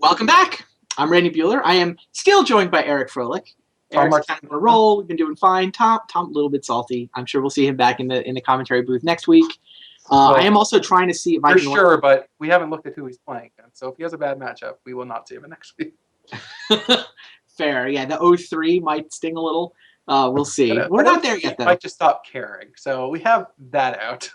Welcome back. I'm Randy Bueller. I am still joined by Eric Froelich. Eric's kind of on a roll. We've been doing fine. Tom, a little bit salty. I'm sure we'll see him back in the commentary booth next week. I am also trying to see if I For can. sure, but we haven't looked at who he's playing yet. So if he has a bad matchup, we will not see him next week. Fair. Yeah, the 0-3 might sting a little. We'll see. We're not there yet, though. Might just stop caring. So we have that out.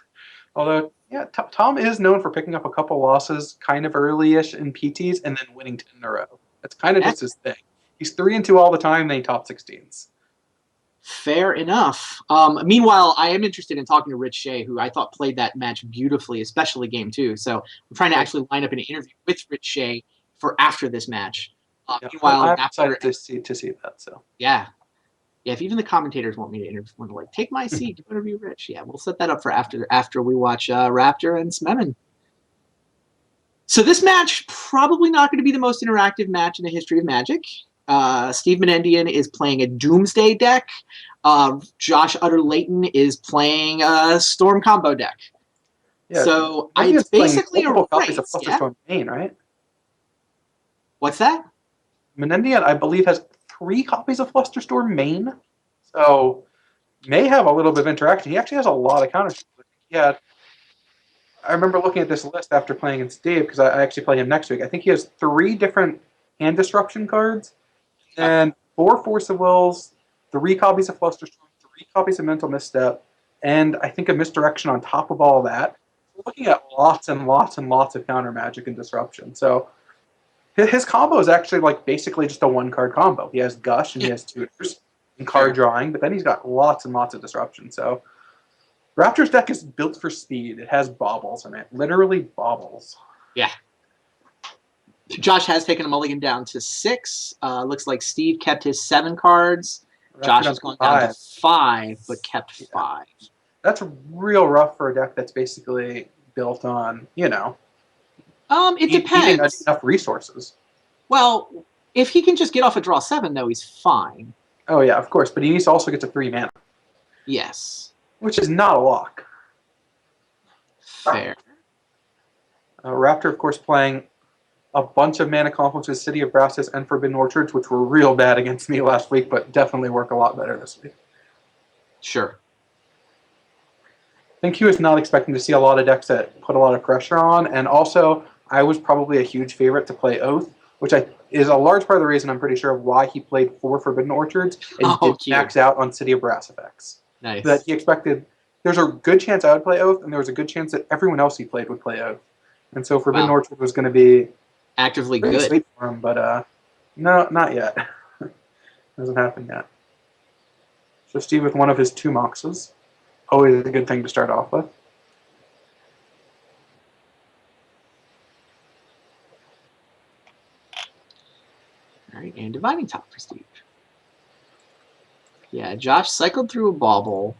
Although, yeah, Tom is known for picking up a couple losses kind of early-ish in PTs and then winning 10 in a row. That's kind of just his thing. He's 3-2 all the time, then he top 16s. Fair enough. Meanwhile, I am interested in talking to Rich Shea, who I thought played that match beautifully, especially game 2. So I'm trying to actually line up an interview with Rich Shea for after this match. Meanwhile, I'm excited to see that. So yeah. If even the commentators want me to interview, want to like take my seat to interview Rich, yeah, we'll set that up for after we watch Raptor and Smemen. So this match probably not going to be the most interactive match in the history of Magic. Steve Menendian is playing a Doomsday deck. Josh Utter-Leyton is playing a Storm combo deck. Yeah, so it's basically a race. Copies of Storm main, right? What's that? Menendian, I believe, has 3 copies of Flusterstorm main, so may have a little bit of interaction. He actually has a lot of counters. Yeah, I remember looking at this list after playing against Dave because I actually play him next week. I think he has 3 different hand disruption cards and 4 Force of Wills, 3 copies of Flusterstorm, 3 copies of Mental Misstep, and I think a Misdirection on top of all that. We're looking at lots and lots and lots of counter magic and disruption. So his combo is actually like basically just a 1-card combo. He has Gush and he has Tutors and card drawing, but then he's got lots and lots of disruption. So Raptor's deck is built for speed. It has baubles in it. Literally baubles. Yeah. Josh has taken a mulligan down to 6. Looks like Steve kept his 7 cards. Josh has gone down to 5, but kept 5. That's real rough for a deck that's basically built on, it depends. Enough resources. Well, if he can just get off a draw 7, though, he's fine. Oh, yeah, of course. But he needs to also get to 3 mana. Yes. Which is not a lock. Fair. Raptor, of course, playing a bunch of mana complexes, City of Brasses and Forbidden Orchards, which were real bad against me last week, but definitely work a lot better this week. Sure. I think he was not expecting to see a lot of decks that put a lot of pressure on, and also I was probably a huge favorite to play Oath, which is a large part of the reason I'm pretty sure of why he played 4 Forbidden Orchards and did max out on City of Brass effects. Nice. That he expected. There's a good chance I would play Oath, and there was a good chance that everyone else he played would play Oath. And so Forbidden Orchard was going to be actively good sweet for him, but no, not yet. Hasn't happened yet. So Steve with one of his 2 Moxes. Always a good thing to start off with. All right, and Dividing Top for Steve. Yeah, Josh cycled through a bauble.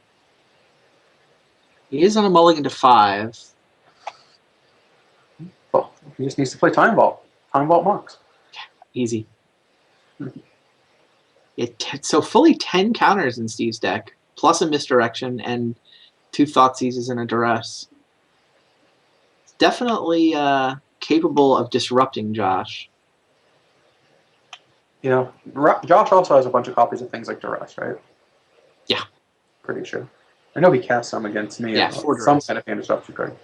He is on a mulligan to 5. Well, he just needs to play Time Vault. Time Vault Mox. Yeah, easy. So fully 10 counters in Steve's deck, plus a Misdirection and 2 Thought Seizes and a Duress. It's definitely capable of disrupting Josh. Josh also has a bunch of copies of things like Duress, right? Yeah. Pretty sure. I know he cast some against me. Yeah, for some kind of hand disruption card.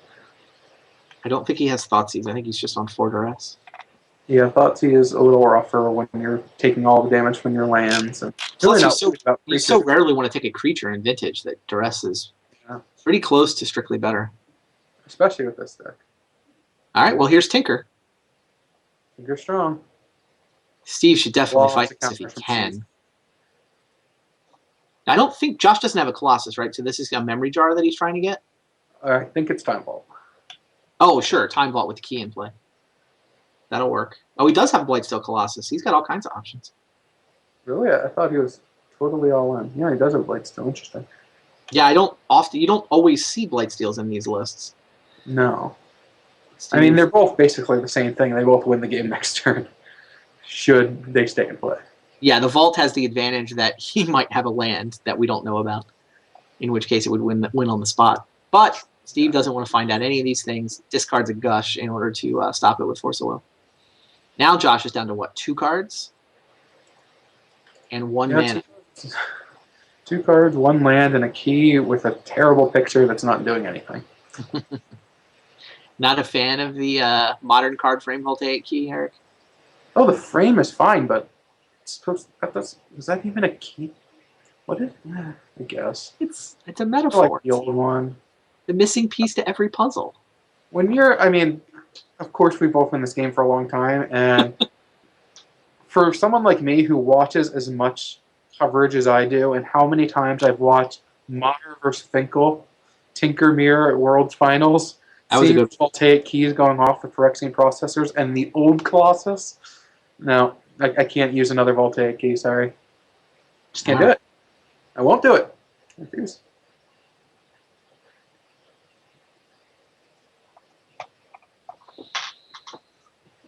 I don't think he has Thoughtseize. I think he's just on 4 Duress. Yeah, Thoughtseize is a little rougher when you're taking all the damage from your lands. And plus, you so rarely want to take a creature in Vintage that Duress is pretty close to strictly better. Especially with this deck. All right, well, here's Tinker. Tinker strong. Steve should definitely fight this if he can. I don't think Josh doesn't have a Colossus, right? So this is a memory jar that he's trying to get? I think it's Time Vault. Oh, sure. Time Vault with the key in play. That'll work. Oh, he does have Blightsteel Colossus. He's got all kinds of options. Really? I thought he was totally all in. Yeah, he does have Blightsteel. Interesting. Yeah, you don't always see Blightsteels in these lists. No. I mean, they're both basically the same thing. They both win the game next turn. Should they stay in play. Yeah, the Vault has the advantage that he might have a land that we don't know about, in which case it would win on the spot. But Steve doesn't want to find out any of these things, discards a Gush in order to stop it with Force of Will. Now Josh is down to what? 2 cards and 1 mana. Two cards, 1 land, and a key with a terrible picture that's not doing anything. Not a fan of the modern card frame Voltaic key, Eric? Oh, the frame is fine, but it's supposed is that even a key? What is? I guess It's a I metaphor. like the old one. The missing piece to every puzzle. When you're, I mean, of course we've both been in this game for a long time, and for someone like me who watches as much coverage as I do, and how many times I've watched Maher versus Finkel, Tinker Mirror at World's Finals, That was a seeing good. Voltaic keys going off the Phyrexian processors, and the old Colossus. No, I can't use another Voltaic key. Sorry, just can't do it. I won't do it. I refuse.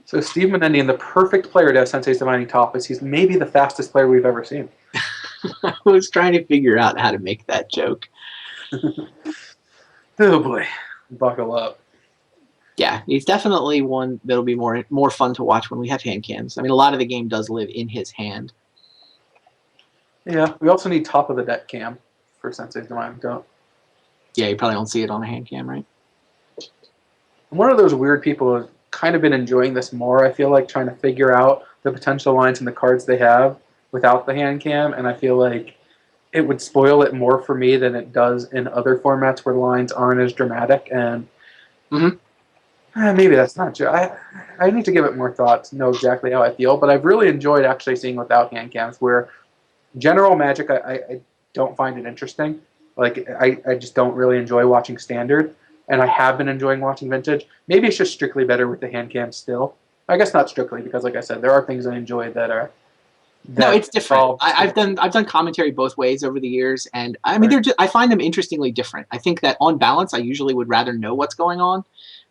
So Steve Menendian, the perfect player to have Sensei's Divining Top, is he's maybe the fastest player we've ever seen. I was trying to figure out how to make that joke. Oh boy, buckle up. Yeah, he's definitely one that'll be more fun to watch when we have hand cams. I mean, a lot of the game does live in his hand. Yeah, we also need top of the deck cam for Sensei's Divining Top. Yeah, you probably don't see it on a hand cam, right? I'm one of those weird people who's kind of been enjoying this more. I feel like trying to figure out the potential lines and the cards they have without the hand cam, and I feel like it would spoil it more for me than it does in other formats where the lines aren't as dramatic. And maybe that's not true. I need to give it more thought to know exactly how I feel, but I've really enjoyed actually seeing without hand cams, where general Magic I don't find it interesting. Like I just don't really enjoy watching Standard, and I have been enjoying watching Vintage. Maybe it's just strictly better with the hand cam still. I guess not strictly, because like I said, there are things I enjoy that are. No, it's different. I've done commentary both ways over the years, and I mean, I find them interestingly different. I think that on balance, I usually would rather know what's going on,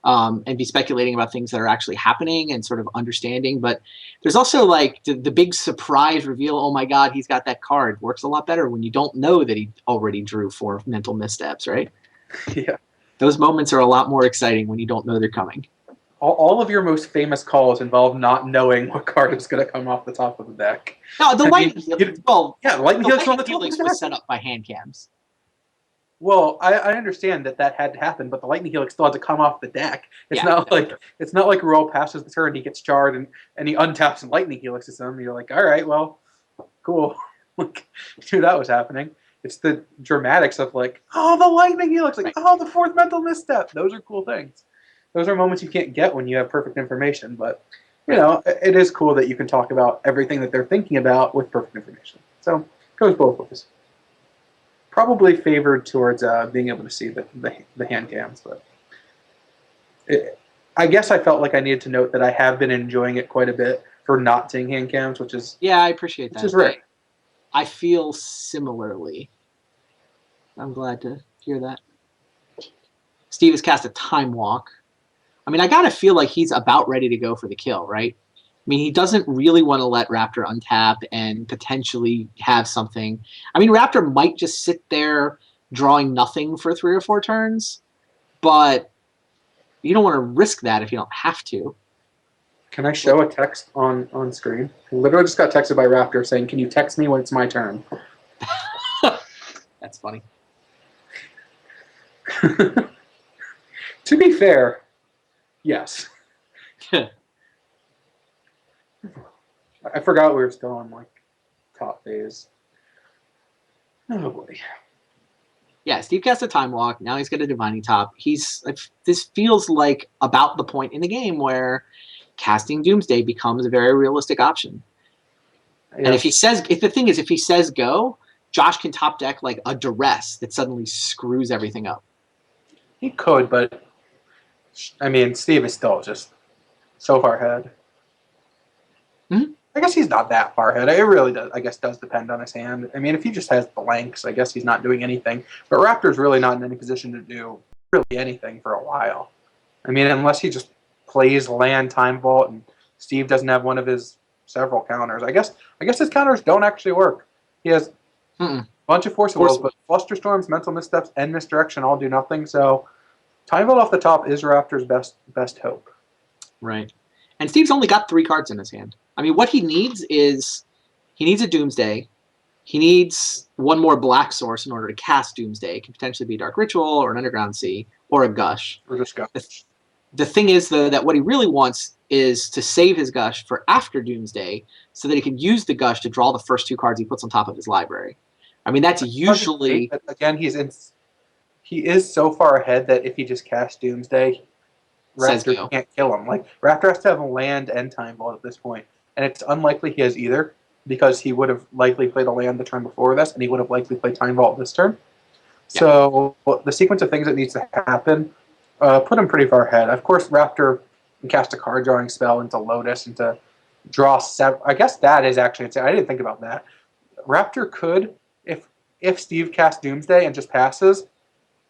and be speculating about things that are actually happening and sort of understanding. But there's also like the big surprise reveal. Oh my God, he's got that card. Works a lot better when you don't know that he already drew 4 mental missteps, right? Yeah. Those moments are a lot more exciting when you don't know they're coming. All of your most famous calls involve not knowing what card is going to come off the top of the deck. No, the Lightning Helix. Well, yeah, Lightning Helix on the top Helix of the deck was set up by hand cams. Well, I understand that had to happen, but the Lightning Helix still had to come off the deck. It's not like Royal passes the turn, he gets charred, and he untaps and Lightning Helixes him. You're like, all right, well, cool. Like, knew that was happening. It's the dramatics of like, oh, the Lightning Helix, like, oh, the 4th mental misstep. Those are cool things. Those are moments you can't get when you have perfect information, but you know, it is cool that you can talk about everything that they're thinking about with perfect information. So it goes both ways. Probably favored towards being able to see the hand cams, but I guess I felt like I needed to note that I have been enjoying it quite a bit for not seeing hand cams, which is I appreciate that. Which is rare. I feel similarly. I'm glad to hear that. Steve has cast a Time Walk. I mean, I gotta feel like he's about ready to go for the kill, right? I mean, he doesn't really want to let Raptor untap and potentially have something. I mean, Raptor might just sit there drawing nothing for 3 or 4 turns, but you don't want to risk that if you don't have to. Can I show a text on screen? I literally just got texted by Raptor saying, "Can you text me when it's my turn?" That's funny. To be fair, yes. I forgot we were still on like top phase. Oh boy. Yeah, Steve cast a Time Walk. Now he's got a Divining Top. This feels like about the point in the game where casting Doomsday becomes a very realistic option. Yeah. And if he says go, Josh can top deck like a Duress that suddenly screws everything up. He could, but I mean, Steve is still just so far ahead. Mm-hmm. I guess he's not that far ahead. It really does. I guess does depend on his hand. I mean, if he just has blanks, I guess he's not doing anything. But Raptor's really not in any position to do really anything for a while. I mean, unless he just plays land Time Vault and Steve doesn't have one of his several counters. I guess his counters don't actually work. He has a bunch of Force of Wills, but Flusterstorms, Mental Missteps, and Misdirection all do nothing. So Time Vault off the top is Raptor's best hope. Right. And Steve's only got 3 cards in his hand. I mean, what he needs is he needs a Doomsday. He needs one more black source in order to cast Doomsday. It can potentially be Dark Ritual or an Underground Sea or a Gush. Or just Gush. The thing is, though, that what he really wants is to save his Gush for after Doomsday so that he can use the Gush to draw the first 2 cards he puts on top of his library. I mean, that's usually... But again, he is so far ahead that if he just casts Doomsday, Raptor can't kill him. Like, Raptor has to have a land and Time Vault at this point. And it's unlikely he has either, because he would have likely played a land the turn before this, and he would have likely played Time Vault this turn. Yeah. So the sequence of things that needs to happen put him pretty far ahead. Of course, Raptor can cast a card drawing spell into Lotus and to draw 7. I guess that is actually, I didn't think about that. Raptor could, if Steve casts Doomsday and just passes,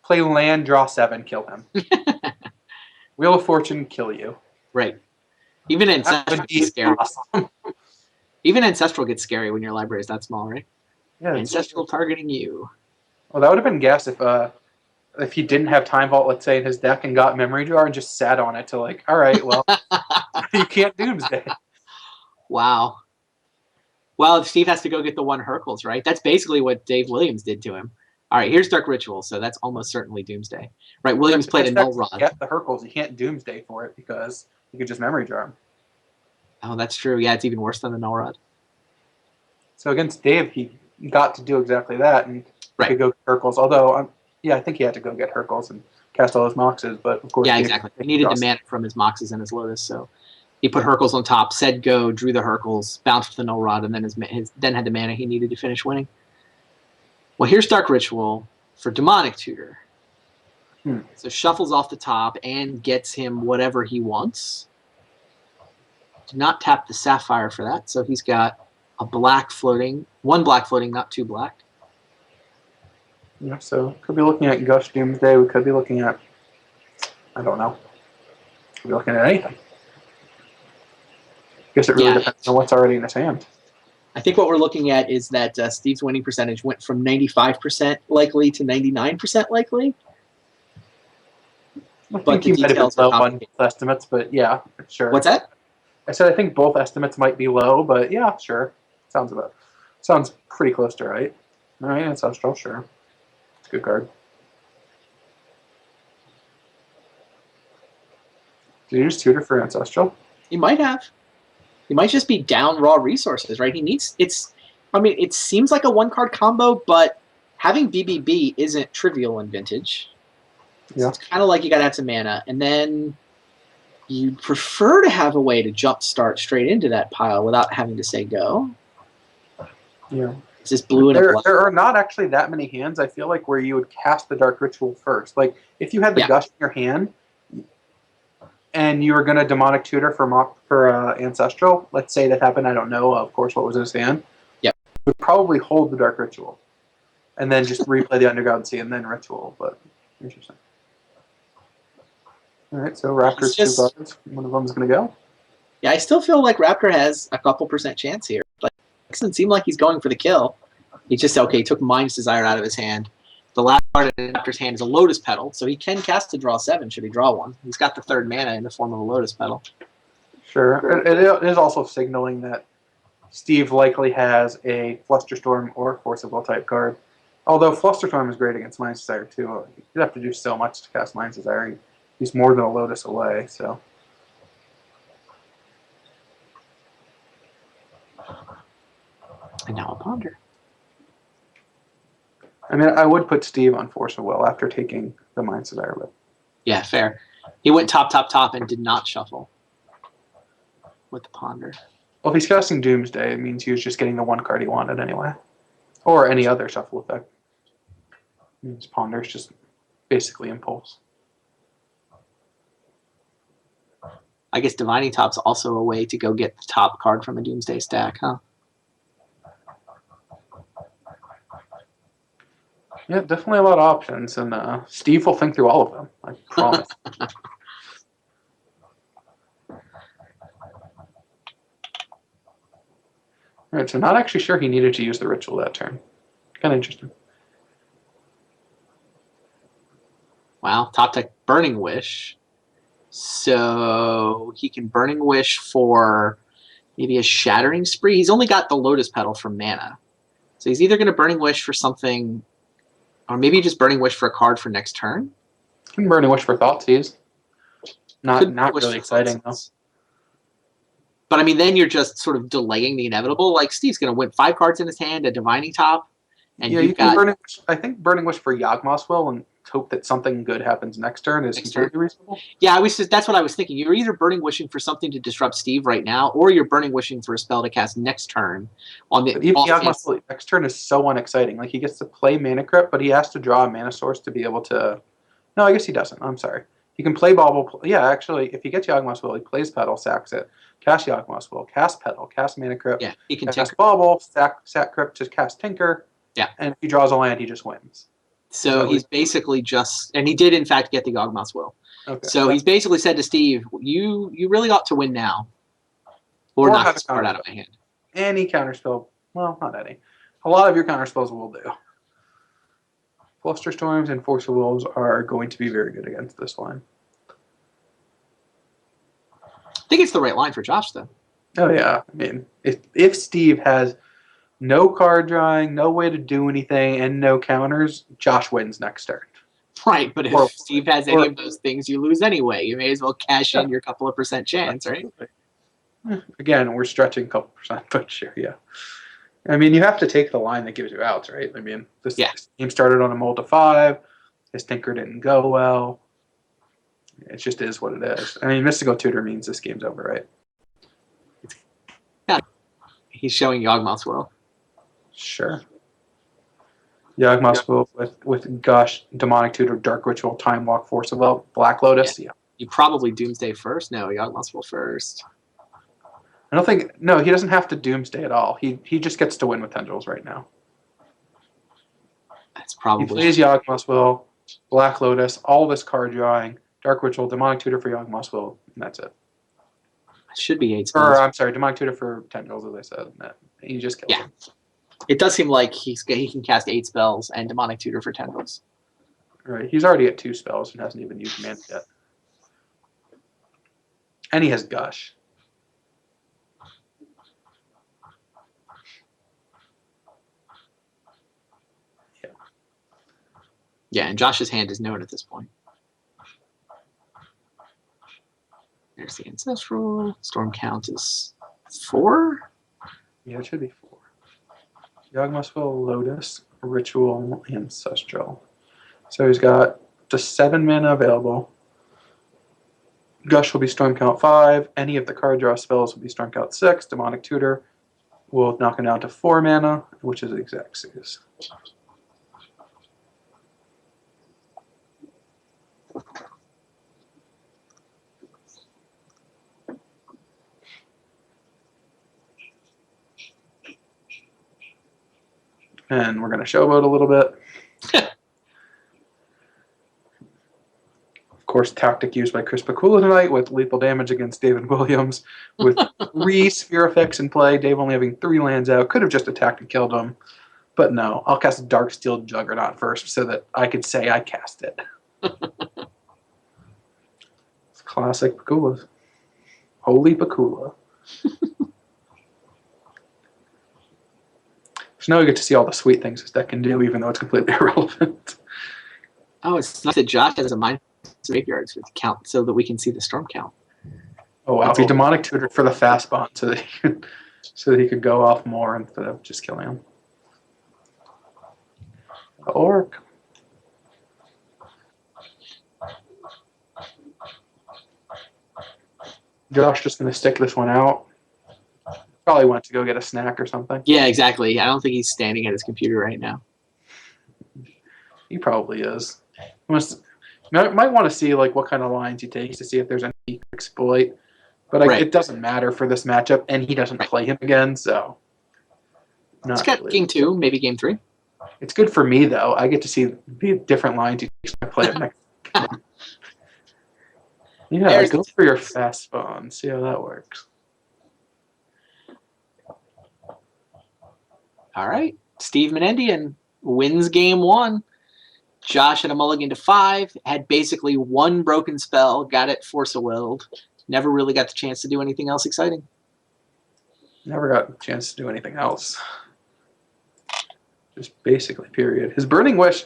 play land, draw 7, kill him. Wheel of Fortune, kill you. Right. Even Ancestral gets scary. Awesome. Even Ancestral gets scary when your library is that small, right? Yeah. Ancestral targeting you. Well, that would have been guess if he didn't have Time Vault, let's say, in his deck and got Memory Jar and just sat on it to like, all right, well, you can't Doomsday. Wow. Well, Steve has to go get the 1 Hercules, right? That's basically what Dave Williams did to him. All right, here's Dark Ritual, so that's almost certainly Doomsday. Right, Williams played a Null Rod. Get the Hercules. You can't Doomsday for it because you could just Memory Jar him. Oh, that's true. Yeah, it's even worse than the Null Rod. So against Dave, he got to do exactly that and could go get Hercules. Although, I think he had to go get Hercules and cast all his Moxes, but of course... Yeah, exactly. He needed to mana from his Moxes and his Lotus, so he put Hercules on top, said go, drew the Hercules, bounced the Null Rod, and then then had the mana he needed to finish winning. Well, here's Dark Ritual for Demonic Tutor. So shuffles off the top and gets him whatever he wants. Did not tap the Sapphire for that, so he's got a black floating, 1 black floating, not 2 black. Yeah, so could be looking at Gush Doomsday. We could be looking at, I don't know. Could be looking at anything. Guess it really depends on what's already in his hand. I think what we're looking at is that Steve's winning percentage went from 95% likely to 99% likely. I think he might have been low on both estimates, but yeah, sure. What's that? I said I think both estimates might be low, but yeah, sure. Sounds pretty close to right. All right, Ancestral, sure. It's a good card. Did you just tutor for Ancestral? He might have. He might just be down raw resources, right? He needs it seems like a 1-card combo, but having BBB isn't trivial in Vintage. Yeah. So it's kind of like you got to have some mana, and then you prefer to have a way to jump start straight into that pile without having to say go. Yeah. It's just blue and black. There are not actually that many hands, I feel like, where you would cast the Dark Ritual first. Like, if you had the Gush in your hand, and you were going to Demonic Tutor for Ancestral, let's say that happened, I don't know, of course, what was his hand. Yep. Would probably hold the Dark Ritual. And then just replay the Underground Sea and then Ritual, but interesting. All right, so Raptor's 2 cards. One of them's going to go. Yeah, I still feel like Raptor has a couple % chance here. Like, it doesn't seem like he's going for the kill. He just, he took Mind's Desire out of his hand. The last card in Raptor's hand is a Lotus Petal, so he can cast to draw 7 should he draw 1. He's got the 3rd mana in the form of a Lotus Petal. Sure. It is also signaling that Steve likely has a Flusterstorm or Force of Will type card. Although Flusterstorm is great against Mind's Desire too. You'd have to do so much to cast Mind's Desire. He's more than a Lotus away, so. And now a Ponder. I mean, I would put Steve on Force of Will after taking the Mind's Desire. But... Yeah, fair. He went top, and did not shuffle with the Ponder. Well, if he's casting Doomsday, it means he was just getting the 1 card he wanted anyway. Or any other shuffle effect. It means Ponder's just basically Impulse. I guess Divining Top's also a way to go get the top card from a Doomsday stack, huh? Yeah, definitely a lot of options, and Steve will think through all of them, I promise. Alright, so not actually sure he needed to use the Ritual that turn. Kind of interesting. Wow, top deck Burning Wish. So he can Burning Wish for maybe a Shattering Spree. He's only got the Lotus Petal for mana. So he's either going to Burning Wish for something, or maybe just Burning Wish for a card for next turn. Can Burning Wish for Thoughtseize. Could Not wish really for exciting, though. Thoughtseize. But I mean, then you're just sort of delaying the inevitable. Like Steve's going to win 5 cards in his hand, a Divining Top, and Yeah, you've you can got Burning Wish. I think Burning Wish for Yawgmoth's Will and hope that something good happens next turn is completely reasonable. Yeah, that's what I was thinking. You're either Burning Wishing for something to disrupt Steve right now, or you're Burning Wishing for a spell to cast next turn on the But even off Yawgmoth's chance. Will next turn is so unexciting. Like, he gets to play Mana Crypt, but he has to draw a mana source to be able to... No, I guess he doesn't. I'm sorry. He can play Bauble. Yeah, actually, if he gets Yawgmoth's Will, he plays Petal, sacks it, cast Yawgmoth's Will, cast Petal, cast Mana Crypt, Yeah, he can cast tinker. Bauble, sack Crypt to cast Tinker. Yeah. And if he draws a land, he just wins. So he's basically just, and he did in fact get the Yawgmoth's Will. Okay. So he's basically said to Steve, you really ought to win now, or knock have this a card out counterspell. of my hand. Any counterspell, well, not any. A lot of your counterspells will do. Flusterstorms and Force of Wolves are going to be very good against this line. I think it's the right line for Josh, though. Oh yeah, I mean, if Steve has no card drawing, no way to do anything, and no counters, Josh wins next turn. Right, but if Or- Steve has any of those things, you lose anyway. You may as well cash in your couple of % chance, right? Again, we're stretching a couple percent, but sure, yeah. I mean, you have to take the line that gives you outs, right? I mean, this game started on a mold of 5. His Tinker didn't go well. It just is what it is. I mean, Mystical Tutor means this game's over, right? He's showing Yawgmoth's Will. Sure. Yawgmoth's Will with Gush, Demonic Tutor, Dark Ritual, Time Walk, Force of Will, Black Lotus. Yeah. You probably Doomsday first. No, Yawgmoth's Will first. I don't think... No, he doesn't have to Doomsday at all. He just gets to win with Tendrils right now. That's probably... He plays Yawgmoth's Will, Black Lotus, all this card drawing, Dark Ritual, Demonic Tutor for Yawgmoth's Will, and that's it. It should be 8 spells. Or, I'm sorry, Demonic Tutor for Tendrils, as I said. He just kills him. It does seem like he can cast 8 spells and Demonic Tutor for Tendrils. Right. He's already at 2 spells and hasn't even used mana yet. And he has Gush. Yeah, and Josh's hand is known at this point. There's the Ancestral. Storm count is 4? Yeah, it should be 4. Yawgmoth's Will, Lotus, Ritual, Ancestral. So he's got just 7 mana available. Gush will be Storm count 5. Any of the card draw spells will be Storm count 6. Demonic Tutor will knock him down to 4 mana, which is exact 6. And we're going to showboat a little bit. Of course, tactic used by Chris Pakula tonight with lethal damage against David Williams with 3 Sphere effects in play. Dave only having 3 lands out. Could have just attacked and killed him. But no, I'll cast Darksteel Juggernaut first so that I could say I cast it. It's classic Pakula. Holy Pakula. So now we get to see all the sweet things this deck can do, even though it's completely irrelevant. Oh, it's nice that Josh has a mind graveyards with count so that we can see the storm count. Oh wow, he Demonic Tutored for the fast bond so that he could go off more instead of just killing him. The Orc. Josh just gonna stick this one out. Probably went to go get a snack or something. Yeah, exactly. I don't think he's standing at his computer right now. He probably is. Might want to see like what kind of lines he takes to see if there's any he can exploit. But it doesn't matter for this matchup, and he doesn't play him again, so. It's got game 2, maybe game 3. It's good for me though. I get to see the different lines he takes to play him next. Yeah, go for your fast spawn. See how that works. All right. Steve Menendian wins game 1. Josh had a mulligan to 5, had basically one broken spell, got it Force-a-Willed. Never really got the chance to do anything else exciting. Never got a chance to do anything else. Just basically, period. His Burning Wish,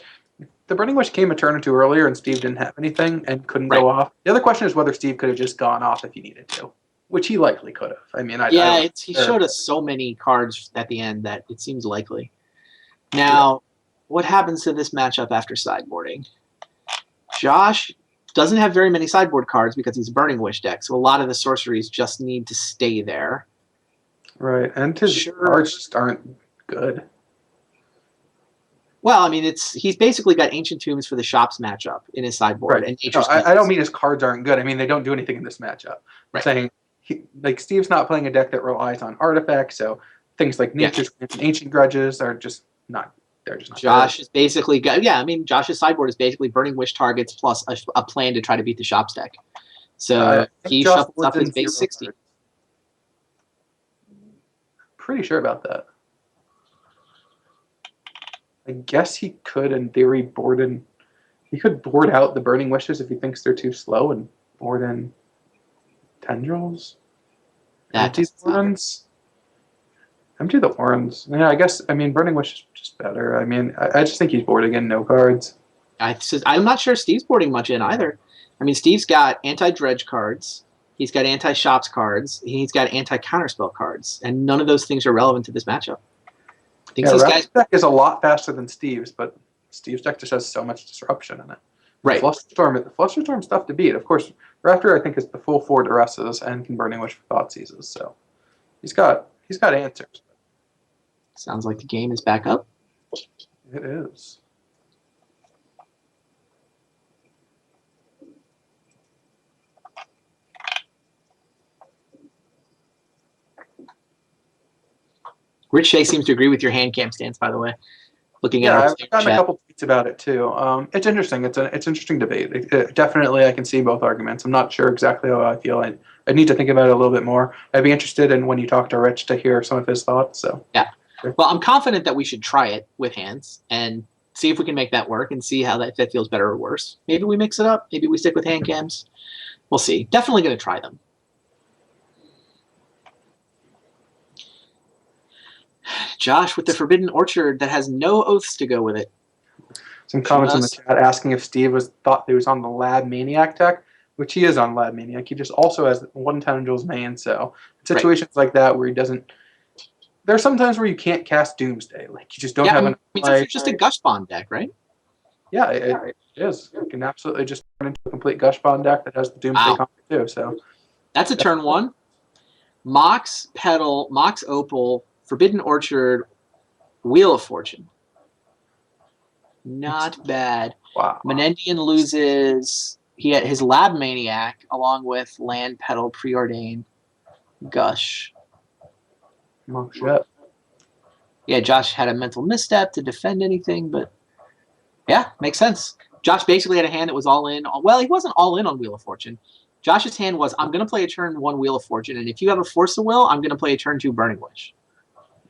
the Burning Wish came a turn or two earlier, and Steve didn't have anything and couldn't go off. The other question is whether Steve could have just gone off if he needed to, which he likely could have. I mean, he showed us so many cards at the end that it seems likely. Now, what happens to this matchup after sideboarding? Josh doesn't have very many sideboard cards because he's a Burning Wish deck, so a lot of the sorceries just need to stay there. Right, and his cards just aren't good. Well, I mean, he's basically got Ancient Tombs for the Shops matchup in his sideboard. Right. And I don't mean his cards aren't good. I mean, they don't do anything in this matchup. I'm saying, Steve's not playing a deck that relies on artifacts, so things like Nature's and Ancient Grudges are just not, they're just not Josh is basically, Josh's sideboard is basically Burning Wish targets plus a plan to try to beat the Shops deck. So he shuffles up his base 60. Pretty sure about that. I guess he could, in theory, he could board out the Burning Wishes if he thinks they're too slow and board in Tendrils. Empty the Warrens. Yeah, I guess, Burning Wish is just better. I mean, I just think he's boarding in no cards. I'm not sure Steve's boarding much in either. I mean, Steve's got anti-dredge cards. He's got anti-shops cards. He's got anti-counterspell cards. And none of those things are relevant to this matchup. Raptor's deck is a lot faster than Steve's, but Steve's deck just has so much disruption in it. Right. The Flusterstorm's tough to beat. Of course, Raptor, I think, is the full 4 Duresses and can Burning Wish for Thoughtseizes, so he's got answers. Sounds like the game is back up. It is. Rich Shea seems to agree with your hand cam stance, by the way. Looking at I've gotten a couple tweets about it too. It's interesting. It's an interesting debate. Definitely, I can see both arguments. I'm not sure exactly how I feel. I need to think about it a little bit more. I'd be interested in when you talk to Rich to hear some of his thoughts. So yeah, well, I'm confident that we should try it with hands and see if we can make that work and see how that feels better or worse. Maybe we mix it up. Maybe we stick with hand cams. We'll see. Definitely going to try them. Josh with the Forbidden Orchard that has no oaths to go with it. Some comments in the chat asking if Steve thought he was on the Lab Maniac deck, which he is on Lab Maniac. He just also has 1 Tendrils main, so situations like that where he doesn't. There are some times where you can't cast Doomsday, like you just don't have it's just a Gush Bond deck, right? Yeah, it is. You can absolutely just turn into a complete Gush Bond deck that has the Doomsday combo too. So that's a turn 1. Mox Petal, Mox Opal, Forbidden Orchard, Wheel of Fortune. Not bad. Wow. Menendian loses. He had his Lab Maniac along with Land Petal, Preordain, Gush. Oh, shit. Yeah, Josh had a mental misstep to defend anything, but yeah, makes sense. Josh basically had a hand that was all in. Well, he wasn't all in on Wheel of Fortune. Josh's hand was, I'm going to play a turn 1 Wheel of Fortune, and if you have a Force of Will, I'm going to play a turn 2 Burning Wish.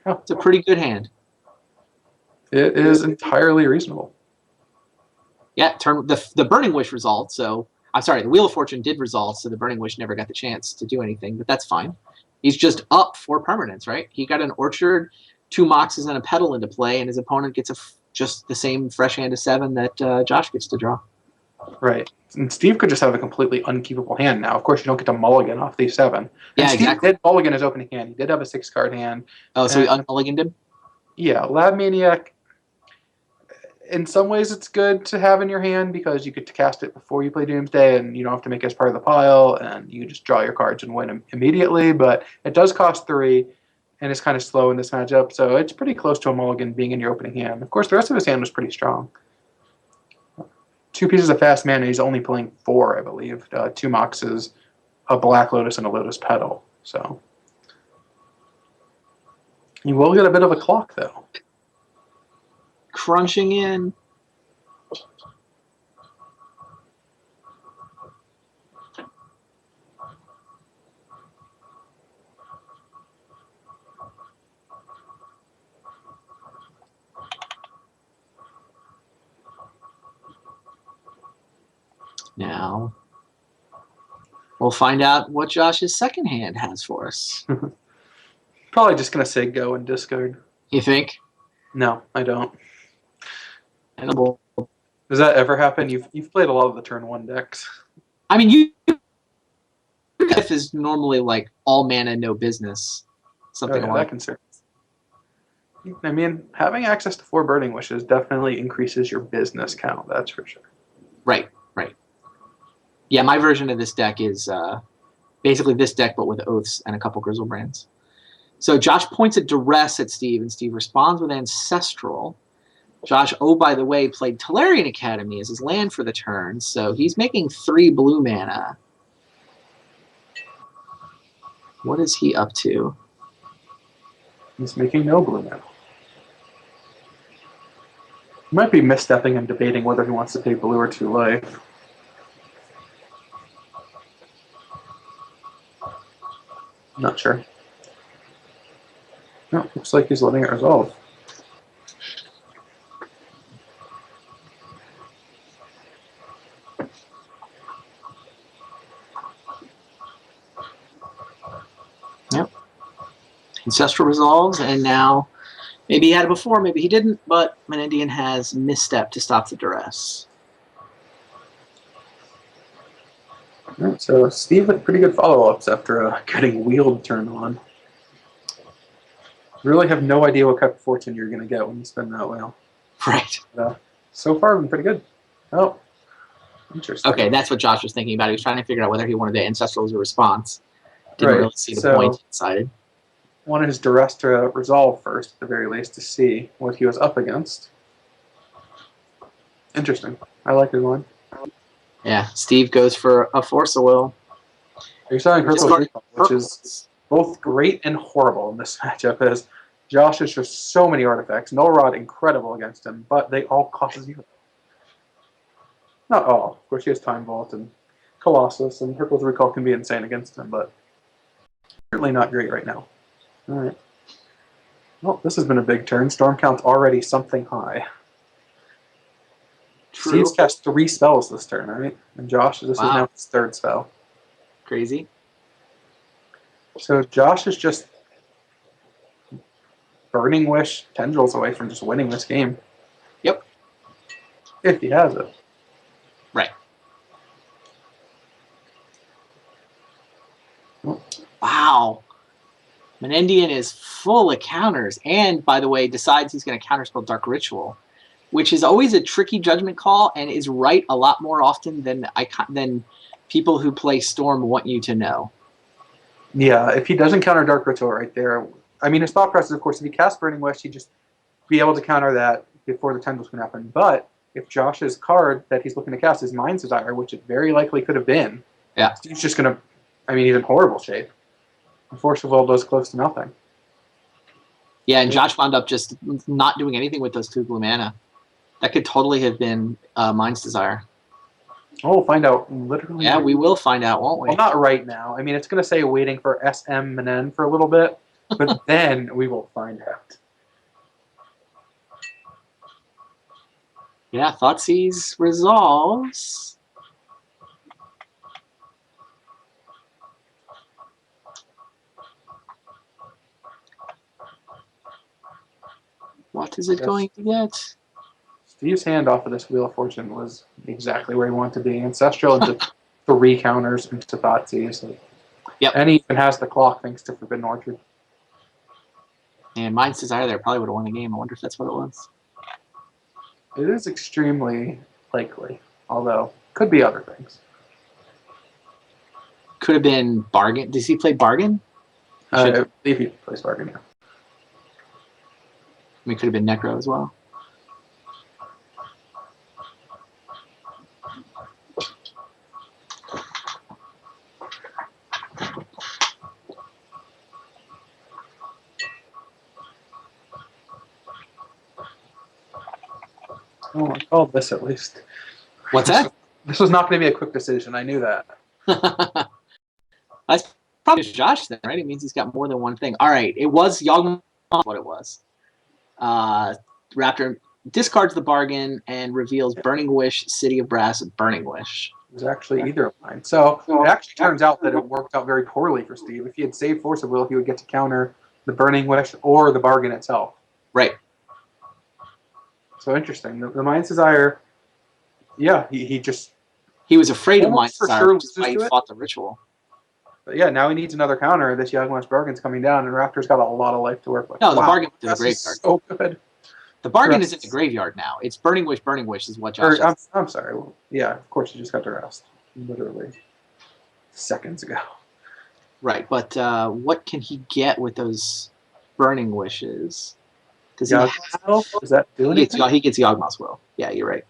It's a pretty good hand. It is entirely reasonable. Yeah, the Burning Wish resolved, so I'm sorry, the Wheel of Fortune did resolve, so the Burning Wish never got the chance to do anything, but that's fine. He's just up 4 permanents, right? He got an Orchard, 2 Moxes, and a Petal into play, and his opponent gets just the same fresh hand of 7 that Josh gets to draw. Right. And Steve could just have a completely unkeepable hand now. Of course, you don't get to mulligan off these 7. And Steve did mulligan his opening hand. He did have a 6-card hand. Oh, so he unmulliganed him? Yeah, Lab Maniac. In some ways, it's good to have in your hand because you get to cast it before you play Doomsday, and you don't have to make it as part of the pile, and you just draw your cards and win immediately. But it does cost 3, and it's kind of slow in this matchup, so it's pretty close to a mulligan being in your opening hand. Of course, the rest of his hand was pretty strong. 2 pieces of fast mana. He's only playing 4, I believe. 2 Moxes, a Black Lotus, and a Lotus Petal. So you will get a bit of a clock, though. Crunching in. Now, we'll find out what Josh's second hand has for us. Probably just gonna say go and discard. You think? No, I don't. Edible. Does that ever happen? You've played a lot of the turn 1 decks. I mean, you is normally like all mana, no business. Something Okay, like that concerns. I mean, having access to 4 Burning Wishes definitely increases your business count. That's for sure. Right. Yeah, my version of this deck is basically this deck, but with Oaths and a couple Grizzlebrands. So Josh points a duress at Steve, and Steve responds with Ancestral. Josh, oh, by the way, played Tolarian Academy as his land for the turn, so he's making 3 blue mana. What is he up to? He's making no blue mana. He might be misstepping and debating whether he wants to take blue or 2 life. Not sure. No, looks like he's letting it resolve. Yep. Ancestral resolves, and now maybe he had it before, maybe he didn't, but Menendian has misstep to stop the duress. Right, so Steve had pretty good follow-ups after getting wheeled turn 1. You really have no idea what type of fortune you're going to get when you spin that wheel. Right. But, so far, been pretty good. Oh, interesting. Okay, that's what Josh was thinking about. He was trying to figure out whether he wanted the Ancestral as a response. Didn't Right, really see the so point. He decided. Wanted his duress to resolve first, at the very least, to see what he was up against. Interesting. I like his line. Yeah, Steve goes for a Force of Will. You're selling Hercules Discard Recall, which is both great and horrible in this matchup, as Josh has just so many artifacts. Null Rod, incredible against him, but they all cost 0. Not all. Of course, he has Time Vault and Colossus, and Hercules Recall can be insane against him, but certainly not great right now. All right. Well, this has been a big turn. Storm count's already something high. True. Steve's cast 3 spells this turn, right? And Josh, this is now his 3rd spell. Crazy. So Josh is just Burning Wish tendrils away from just winning this game. Yep. If he has it. Right. Wow. Menendian is full of counters, and, by the way, decides he's going to counterspell Dark Ritual, which is always a tricky judgment call and is right a lot more often than people who play Storm want you to know. Yeah, if he doesn't counter Dark Ritual right there, I mean, his thought process, of course, if he casts Burning Wish, he'd just be able to counter that before the tendrils can happen. But if Josh's card that he's looking to cast is Mind's Desire, which it very likely could have been, Steve's just going to, he's in horrible shape. Force of Will does close to nothing. Yeah, and Josh wound up just not doing anything with those 2 blue mana. That could totally have been Mind's Desire. Oh, we'll find out literally. Yeah, we will find out, won't we? Well, not right now. I mean, it's going to say waiting for SM Menen for a little bit, but then we will find out. Yeah, Thoughtseize resolves. What is it going to get? Steve's hand off of this Wheel of Fortune was exactly where he wanted to be. Ancestral into 3 counters into Thoughtseize. Yep. And he even has the clock thanks to Forbidden Orchard. And Mind's Desire there probably would have won the game. I wonder if that's what it was. It is extremely likely, although could be other things. Could have been Bargain. Does he play Bargain? I believe he plays Bargain, yeah. I mean, could have been Necro as well. Oh, I called this at least. What's that? This was not going to be a quick decision. I knew that. That's probably Josh then, right? It means he's got more than one thing. All right. It was Yawgmoth, what it was. Raptor discards the Bargain and reveals Burning Wish, City of Brass, Burning Wish. was actually either of mine. So it actually turns out that it worked out very poorly for Steve. If he had saved Force of Will, he would get to counter the Burning Wish or the Bargain itself. Right. So interesting. The Mind's Desire, yeah, he was afraid of almost Mind's for Desire, sure which is why he loses to it. fought the Ritual. But yeah, now he needs another counter. This Yawgmoth's Bargain's coming down, and Raptor's got a lot of life to work with. No, the Wow, Bargain went to the this is graveyard. so good. The Bargain is in the graveyard now. It's Burning Wish is what Josh says. I'm sorry. Yeah, of course you just got to rest. Literally seconds ago. Right, but what can he get with those Burning Wishes? Does he Yawgmoth's Will? Does that do anything? He gets Yawgmoth's Will. Yeah, you're right.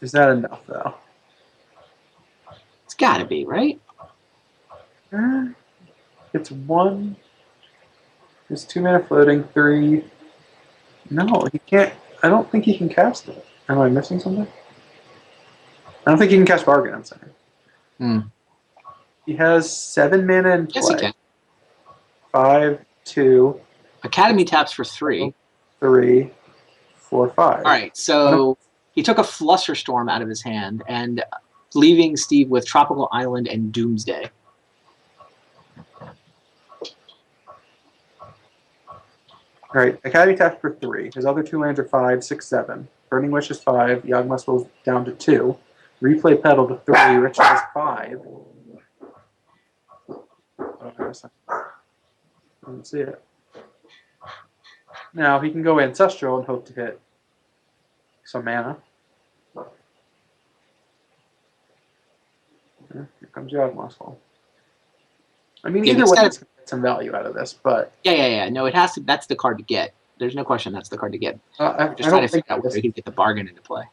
Is that enough, though? It's got to be, right? It's 1. It's 2 mana floating, 3. No, he can't. I don't think he can cast it. Am I missing something? I don't think he can cast Bargain, I'm saying. Hmm. He has 7 mana in play. Yes, he can. 5, 2. Academy taps for 3. 3, 4, 5. All right, so he took a Flusterstorm out of his hand and leaving Steve with Tropical Island and Doomsday. All right, Academy taps for 3. His other 2 lands are 5, 6, 7. Burning Wish is 5. Yawgmoth's Will is down to 2. Replay Pedal to 3. Ritual is 5. I didn't see it. Now he can go Ancestral and hope to hit some mana. Here comes Yawgmoth's Will. I mean, either way, it's going to get some value out of this, but yeah. No, it has to. That's the card to get. There's no question that's the card to get. I'm just trying to figure out whether he can get the Bargain into play.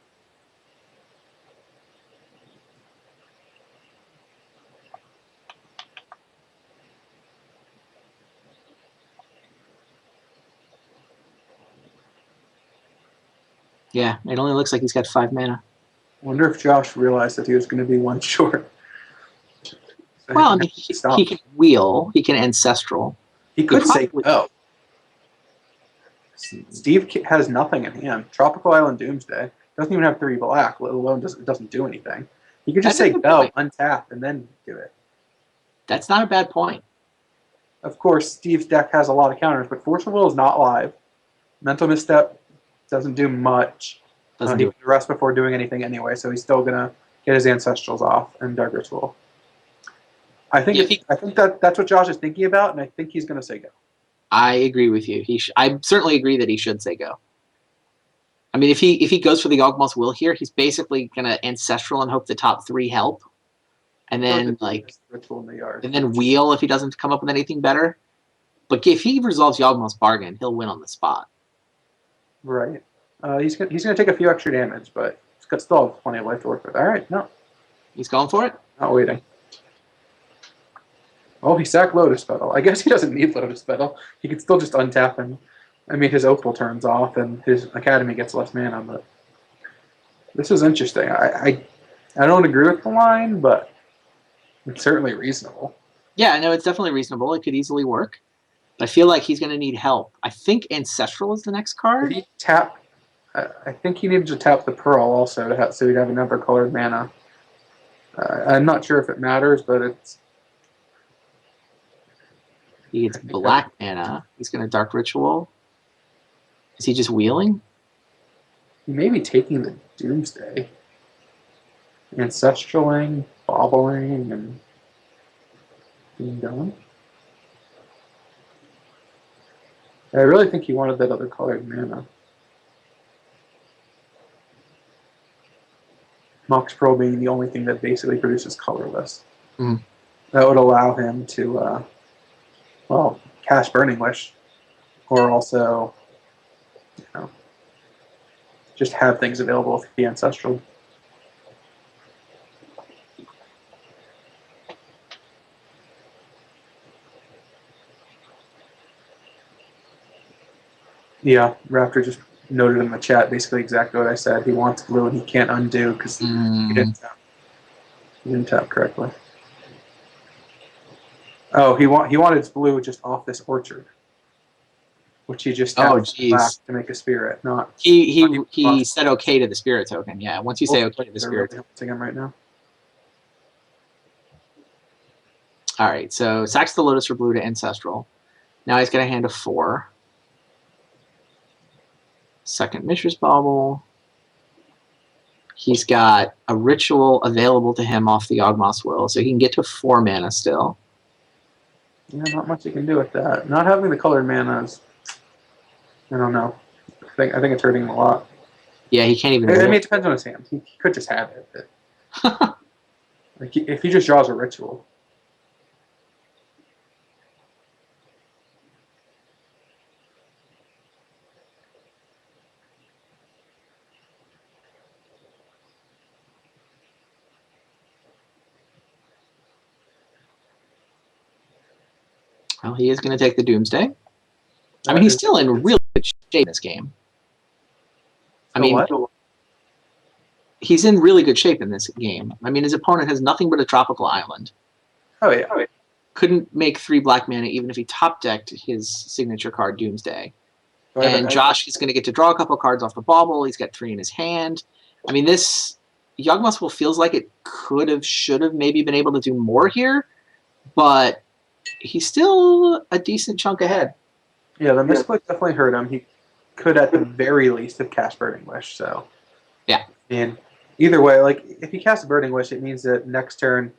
Yeah, it only looks like he's got 5 mana. Wonder if Josh realized that he was going to be 1 short. So well, I mean, he can wheel. He can Ancestral. He could say no. Steve has nothing in hand. Tropical Island Doomsday doesn't even have 3 black, let alone doesn't do anything. He could just say go, untap, and then do it. That's not a bad point. Of course, Steve's deck has a lot of counters, but Force of Will is not live. Mental Misstep doesn't do much. Doesn't do rest before doing anything anyway, so he's still gonna get his Ancestrals off and Dark Ritual. I think that's what Josh is thinking about, and I think he's gonna say go. I agree with you. I certainly agree that he should say go. I mean, if he goes for the Yawgmoth's Will here, he's basically gonna Ancestral and hope the top 3 help, and then Ritual in the yard, and then wheel if he doesn't come up with anything better. But if he resolves Yawgmoth's Bargain, he'll win on the spot. Right. He's gonna take a few extra damage, but he's got still have plenty of life to work with. All right, no, he's going for it. Not waiting. Oh, he sacked Lotus Petal. I guess he doesn't need Lotus Petal. He can still just untap him. I mean, his Opal turns off and his Academy gets less mana, but this is interesting. I don't agree with the line, but it's certainly reasonable. Yeah, no, it's definitely reasonable. It could easily work. I feel like he's going to need help. I think Ancestral is the next card. Did he tap? I think he needed to tap the Pearl also so he'd have another colored mana. I'm not sure if it matters, but it's. He gets black mana. He's going to Dark Ritual. Is he just wheeling? He may be taking the Doomsday. Ancestraling, bobbling, and being done. I really think he wanted that other colored mana. Mox Pearl being the only thing that basically produces colorless. Mm. That would allow him to, cast Burning Wish, or also, just have things available with the Ancestral. Yeah, Raptor just noted in the chat basically exactly what I said. He wants blue and he can't undo because he didn't tap correctly. Oh, he wanted his blue just off this orchard, which he just tapped black to make a spirit. Not he said okay to the spirit token. Yeah, once you say okay to the spirit token, him right now. All right, so sacks the Lotus for blue to Ancestral. Now he's got a hand of 4. Second Mishra's Bauble. He's got a ritual available to him off the Yawgmoth's Will, so he can get to 4 mana still. Yeah, not much you can do with that. Not having the colored mana is, I don't know. I think it's hurting him a lot. Yeah, he can't even. I mean, it depends on his hand. He could just have it. But like if he just draws a ritual. Well, he is going to take the Doomsday. I mean, he's still in really good shape in this game. I mean, he's in really good shape in this game. I mean, his opponent has nothing but a tropical island. Oh yeah. Couldn't make 3 black mana even if he top decked his signature card Doomsday. And Josh is going to get to draw a couple cards off the bauble. He's got 3 in his hand. I mean, this Yawgmoth's Will feels like it could have, should have maybe been able to do more here, but he's still a decent chunk ahead. Yeah, the misclick definitely hurt him. He could, at the very least, have cast Burning Wish. So, yeah. And either way, like if he casts a Burning Wish, it means that next turn.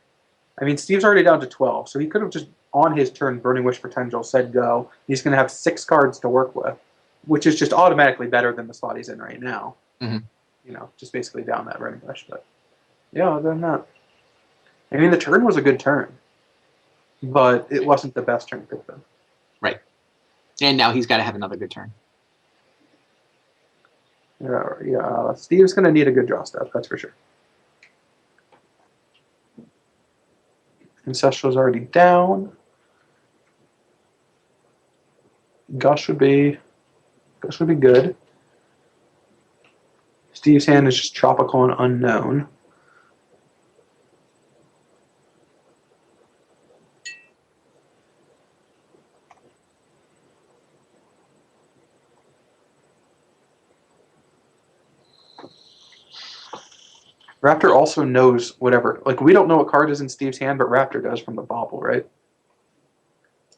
I mean, Steve's already down to 12, so he could have just on his turn Burning Wish Potential said go. He's going to have 6 cards to work with, which is just automatically better than the spot he's in right now. Mm-hmm. You know, just basically down that Burning Wish. But yeah, other than that, I mean, the turn was a good turn, but it wasn't the best turn for them. Right. And now he's got to have another good turn. Yeah. Steve's going to need a good draw step, that's for sure. Ancestral's already down. Gush would be good. Steve's hand is just tropical and unknown. Raptor also knows whatever. Like, we don't know what card is in Steve's hand, but Raptor does from the bauble, right?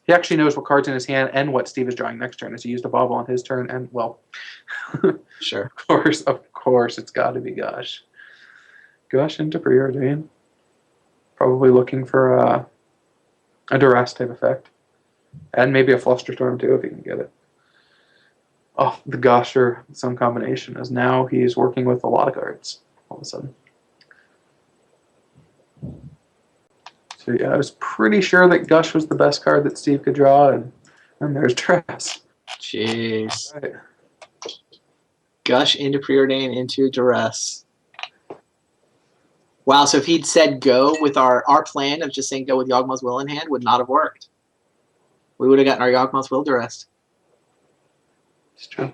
He actually knows what card's in his hand and what Steve is drawing next turn. As he used a bauble on his turn, and, well, sure. Of course, it's got to be Gush. Gush into Preordain. Probably looking for a Duress type effect. And maybe a Flusterstorm, too, if he can get it. Oh, the Gush or some combination, as now he's working with a lot of cards all of a sudden. So yeah, I was pretty sure that Gush was the best card that Steve could draw, and there's Duress. Jeez. Right. Gush into Preordain into Duress. Wow, so if he'd said go with our plan of just saying go with Yawgmoth's Will in hand, would not have worked. We would have gotten our Yawgmoth's Will Duress. It's true.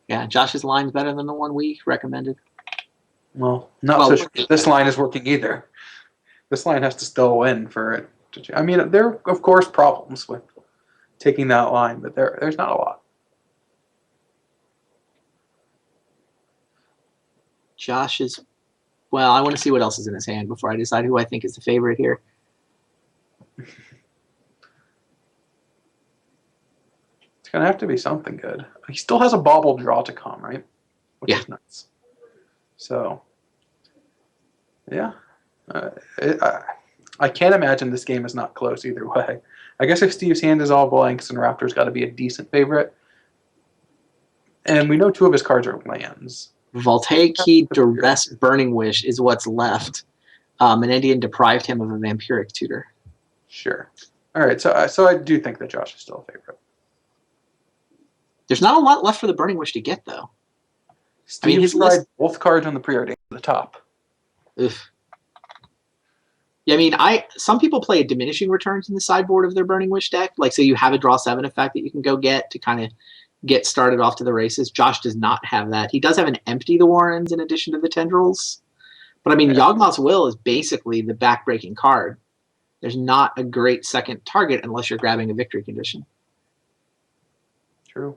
Yeah, Josh's line's better than the one we recommended. Well, not so sure this line is working either. This line has to still win for it. I mean, there are, of course, problems with taking that line, but there's not a lot. Josh is... Well, I want to see what else is in his hand before I decide who I think is the favorite here. It's going to have to be something good. He still has a bauble draw to come, right? Which is nice. So, yeah. I can't imagine this game is not close either way. I guess if Steve's hand is all blanks, and Raptor's got to be a decent favorite. And we know 2 of his cards are lands. Voltaic Key, Duress, Burning Wish is what's left. Menendian deprived him of a Vampiric Tutor. Sure. All right, so I do think that Josh is still a favorite. There's not a lot left for the Burning Wish to get, though. Steve his tried both cards on the Preordain at the top. Oof. Yeah, I mean, some people play diminishing returns in the sideboard of their Burning Wish deck. Like, say you have a draw 7 effect that you can go get to kind of get started off to the races. Josh does not have that. He does have an Empty the Warrens in addition to the Tendrils. But, I mean, Yawgmoth's Will is basically the backbreaking card. There's not a great second target unless you're grabbing a victory condition. True.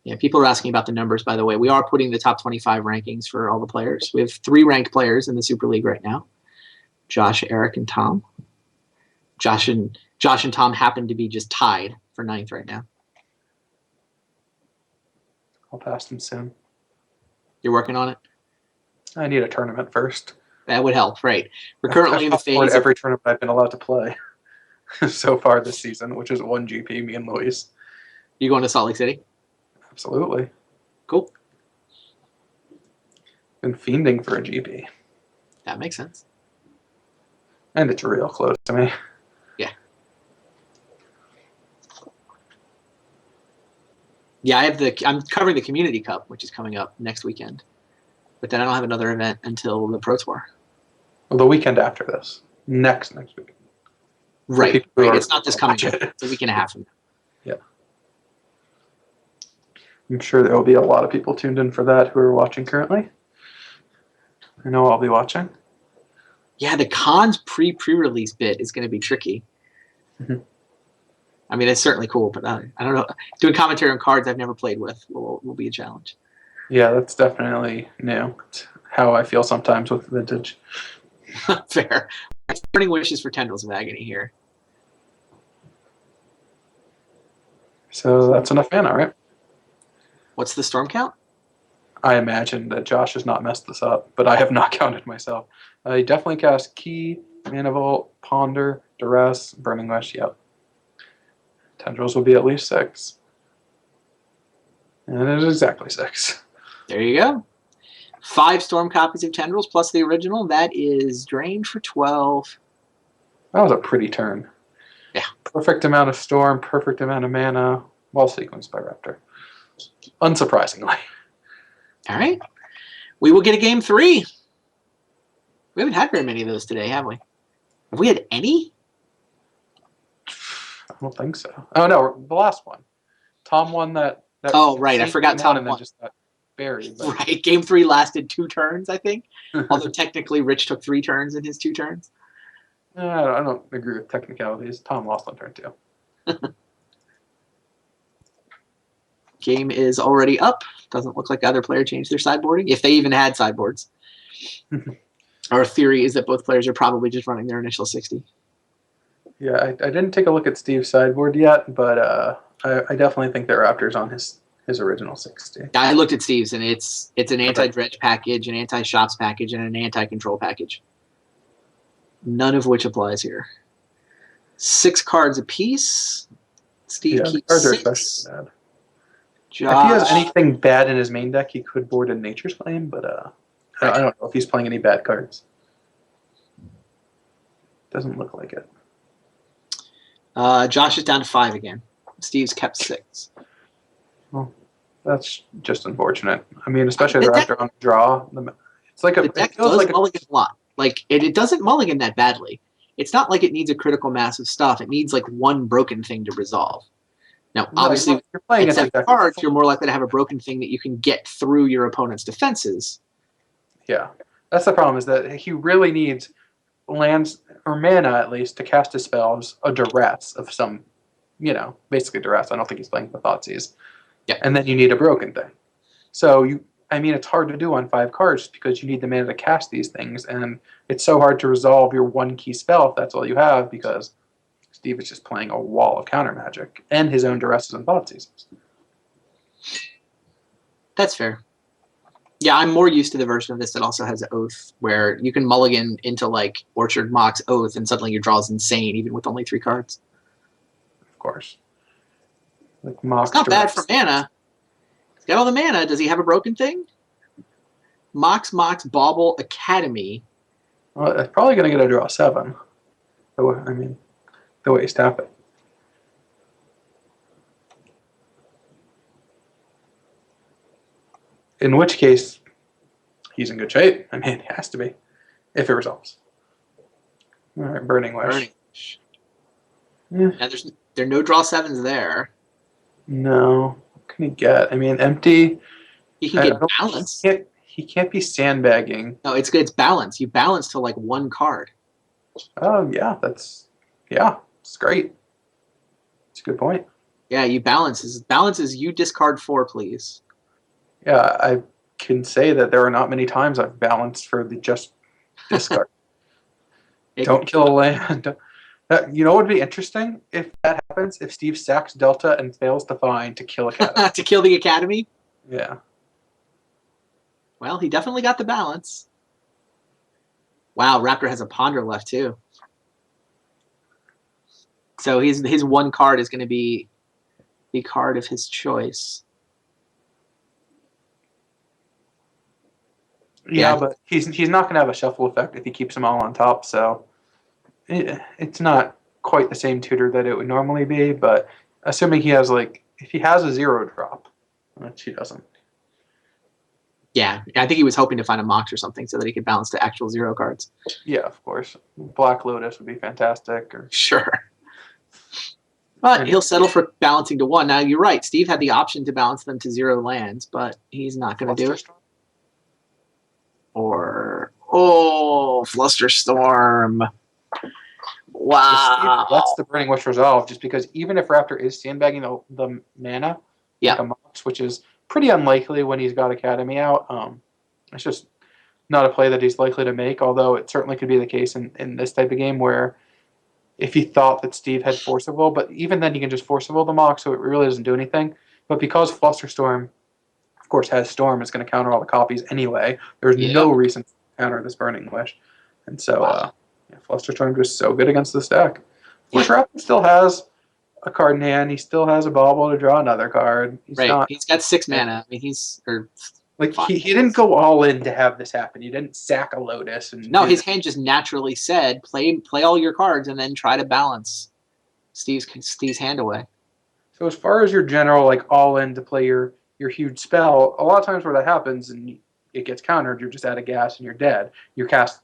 Yeah, people are asking about the numbers, by the way. We are putting the top 25 rankings for all the players. We have 3 ranked players in the Super League right now. Josh, Eric, and Tom. Josh and Tom happen to be just tied for 9th right now. I'll pass them soon. You're working on it? I need a tournament first. That would help, right? We're currently in the phase. Every tournament I've been allowed to play so far this season, which is 1 GP, me and Luis. You going to Salt Lake City? Absolutely. Cool. Been fiending for a GP. That makes sense. And it's real close to me. Yeah. Yeah, I'm covering the Community Cup, which is coming up next weekend. But then I don't have another event until the Pro Tour. Well, the weekend after this. Next week. Right. It's not this coming week. It's a week and a half from now. Yeah. I'm sure there will be a lot of people tuned in for that who are watching currently. I know I'll be watching. Yeah, the cons pre-release bit is going to be tricky. Mm-hmm. I mean, it's certainly cool, but I don't know. Doing commentary on cards I've never played with will be a challenge. Yeah, that's definitely new. It's how I feel sometimes with Vintage. Fair. Burning wishes for Tendrils of Agony here. So that's enough mana, right? What's the storm count? I imagine that Josh has not messed this up, but I have not counted myself. He definitely cast Key, Manifold, Ponder, Duress, Burning Wish. Yep. Tendrils will be at least 6. And it is exactly 6. There you go. 5 storm copies of Tendrils plus the original. That is drained for 12. That was a pretty turn. Yeah. Perfect amount of storm, perfect amount of mana, well sequenced by Raptor. Unsurprisingly. All right. We will get a game 3. We haven't had very many of those today, have we? Have we had any? I don't think so. Oh, no, the last one. Tom won that oh, right. I forgot Tom and then just got buried. But... Right. Game 3 lasted 2 turns, I think. Although technically Rich took 3 turns in his 2 turns. I don't agree with technicalities. Tom lost on turn 2. Game is already up. Doesn't look like the other player changed their sideboarding, if they even had sideboards. Our theory is that both players are probably just running their initial 60. Yeah, I didn't take a look at Steve's sideboard yet, but I definitely think that Raptor's on his original 60. I looked at Steve's, and it's an anti-dredge package, an anti-shops package, and an anti-control package. None of which applies here. 6 cards apiece. Steve keeps cards 6. Are especially bad. Josh. If he has anything bad in his main deck, he could board a Nature's Claim, but I don't know if he's playing any bad cards. Doesn't look like it. Josh is down to 5 again. Steve's kept 6. Well, that's just unfortunate. I mean, especially the Raptor on the draw. It's like the deck does like mulligan a lot. Like it doesn't mulligan that badly. It's not like it needs a critical mass of stuff. It needs like one broken thing to resolve. Now, obviously, you're playing except cards, you're more likely to have a broken thing that you can get through your opponent's defenses. Yeah, that's the problem. Is that he really needs lands or mana at least to cast his spells. A duress of some, basically duress. I don't think he's playing with Thoughtseize. Yeah, and then you need a broken thing. So it's hard to do on 5 cards because you need the mana to cast these things, and it's so hard to resolve your 1 key spell if that's all you have because Steve is just playing a wall of counter magic and his own duresses and Thoughtseizes. That's fair. Yeah, I'm more used to the version of this that also has Oath, where you can mulligan into like Orchard Mox Oath, and suddenly your draw is insane, even with only 3 cards. Of course. Like Mox. It's not bad for mana. He's got all the mana. Does he have a broken thing? Mox Bauble Academy. Well, it's probably going to get a draw 7. The way he's tapping. In which case, he's in good shape. It has to be, if it resolves. All right, Burning Wish. Yeah. Now there are no draw 7s there. No. What can he get? Empty. He can get balance. He can't be sandbagging. No, it's balance. You balance to like 1 card. Oh, yeah. It's great. It's a good point. Yeah, you balance. Balance is you discard 4, please. Yeah, I can say that there are not many times I've balanced for the just discard. Don't kill a land. You know what would be interesting if that happens? If Steve sacks Delta and fails to find to kill Academy. To kill the Academy? Yeah. Well, he definitely got the balance. Wow, Raptor has a Ponder left too. So his one card is going to be the card of his choice. Yeah, but he's not going to have a shuffle effect if he keeps them all on top. So it's not quite the same tutor that it would normally be. But assuming he has if he has a 0 drop, which he doesn't. Yeah, I think he was hoping to find a Mox or something so that he could balance the actual 0 cards. Yeah, of course. Black Lotus would be fantastic. Sure. But he'll settle for balancing to 1. Now, you're right. Steve had the option to balance them to 0 lands, but he's not going to do it. Or, Flusterstorm. Wow. That's the Burning Wish Resolve, just because even if Raptor is sandbagging the mana, like a Mox, which is pretty unlikely when he's got Academy out, it's just not a play that he's likely to make, although it certainly could be the case in this type of game where if he thought that Steve had Force of Will, but even then he can just Force of Will the Mox, so it really doesn't do anything. But because Flusterstorm, of course, has Storm, it's going to counter all the copies anyway. There's no reason to counter this Burning Wish. And so Flusterstorm just so good against the stack. Of course, Raptor still has a card in hand. He still has a bauble to draw another card. He's got 6 mana. I mean, he didn't go all in to have this happen. He didn't sack a Lotus. No, his hand just naturally said, play all your cards and then try to balance Steve's hand away. So as far as your general all in to play your huge spell, a lot of times where that happens and it gets countered, you're just out of gas and you're dead. You cast,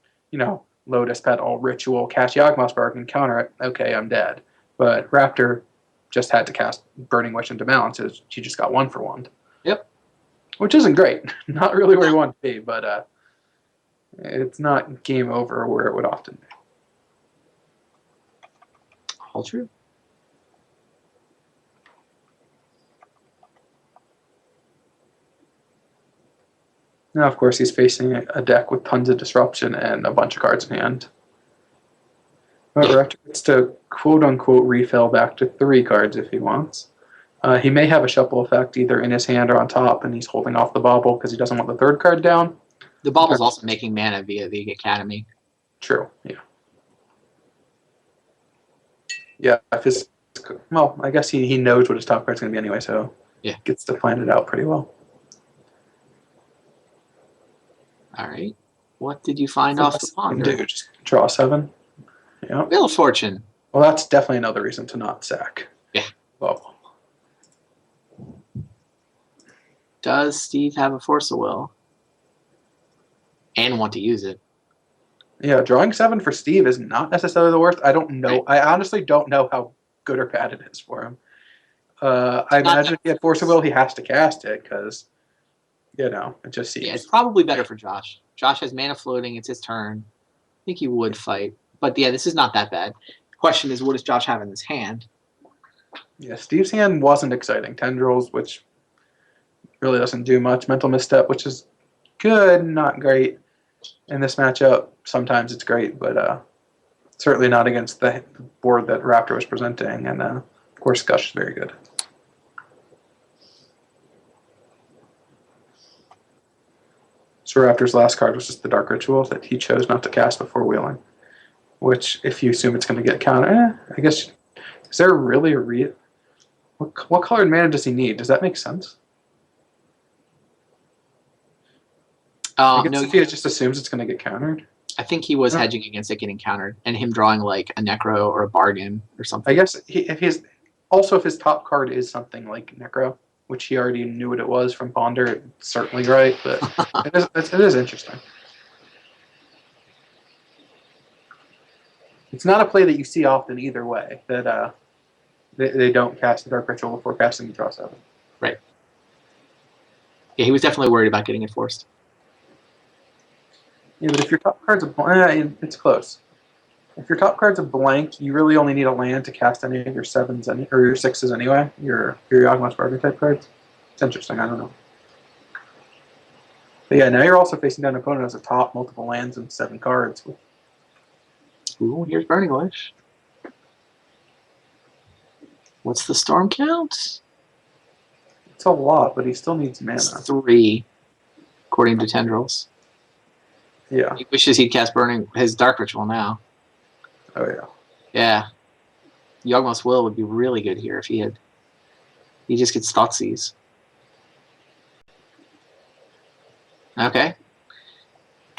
Lotus Petal, Ritual, cast Yawgmoth Spark and counter it. Okay, I'm dead. But Raptor just had to cast Burning Wish into balance. He just got 1 for 1. Yep. Which isn't great. Not really where you want to be, but it's not game over where it would often be. All true. Now, of course, he's facing a deck with tons of disruption and a bunch of cards in hand. But Raptor gets to quote-unquote refill back to 3 cards if he wants. He may have a shuffle effect either in his hand or on top, and he's holding off the bauble because he doesn't want the 3rd card down. The bauble's also making mana via the Academy. True, yeah. Yeah, I guess he knows what his top card's going to be anyway, so gets to plan it out pretty well. All right. What did you find off the Ponder? Just draw 7. Yeah. Wheel of Fortune. Well, that's definitely another reason to not sack. Yeah. Bubble. Does Steve have a Force of Will? And want to use it? Yeah, drawing 7 for Steve is not necessarily the worst. I don't know. Right. I honestly don't know how good or bad it is for him. I imagine if he had Force of Will, he has to cast it because, it just seems. Yeah, it's probably better for Josh. Josh has mana floating. It's his turn. I think he would fight. But this is not that bad. The question is, what does Josh have in his hand? Yeah, Steve's hand wasn't exciting. Tendrils, which really doesn't do much. Mental Misstep, which is good, not great. In this matchup, sometimes it's great, but certainly not against the board that Raptor was presenting. And, of course, Gush is very good. So Raptor's last card was just the Dark Ritual that he chose not to cast before wheeling. Which, if you assume it's going to get countered, I guess, is there really a what colored mana does he need? Does that make sense? I guess if he just assumes it's going to get countered. I think he was hedging against it getting countered and him drawing like a Necro or a Bargain or something. I guess if his top card is something like Necro, which he already knew what it was from Ponder, it's certainly right, but it is interesting. It's not a play that you see often either way, that they don't cast the Dark Ritual before casting the draw 7. Right. Yeah, he was definitely worried about getting it forced. Yeah, but if your top card's it's close. If your top card's a blank, you really only need a land to cast any of your 7s or your 6s anyway. Your Yawgmoth Barbie type cards. It's interesting. I don't know. But yeah, now you're also facing down an opponent who has a top, multiple lands, and 7 cards. Ooh, here's Burning Wish. What's the storm count? It's a lot, but he still needs mana. It's 3, according to Tendrils. Yeah. He wishes he'd cast his Dark Ritual now. Oh, yeah. Yeah. Yawgmoth's Will would be really good here if he just gets Thoughtseize. Okay.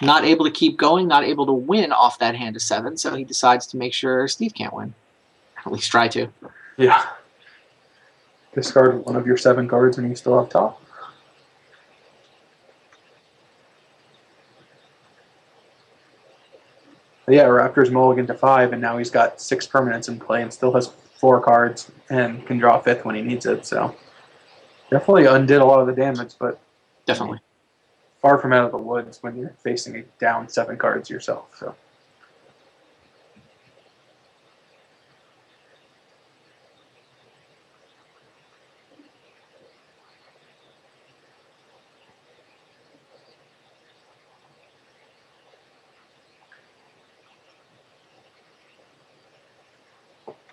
Not able to keep going, not able to win off that hand of 7, so he decides to make sure Steve can't win. At least try to. Yeah. Discard one of your 7 cards and you still have top. But yeah, Raptors mulligan to 5, and now he's got 6 permanents in play and still has 4 cards and can draw a 5th when he needs it. So definitely undid a lot of the damage, but Definitely. Far from out of the woods when you're facing a down 7 cards yourself. So.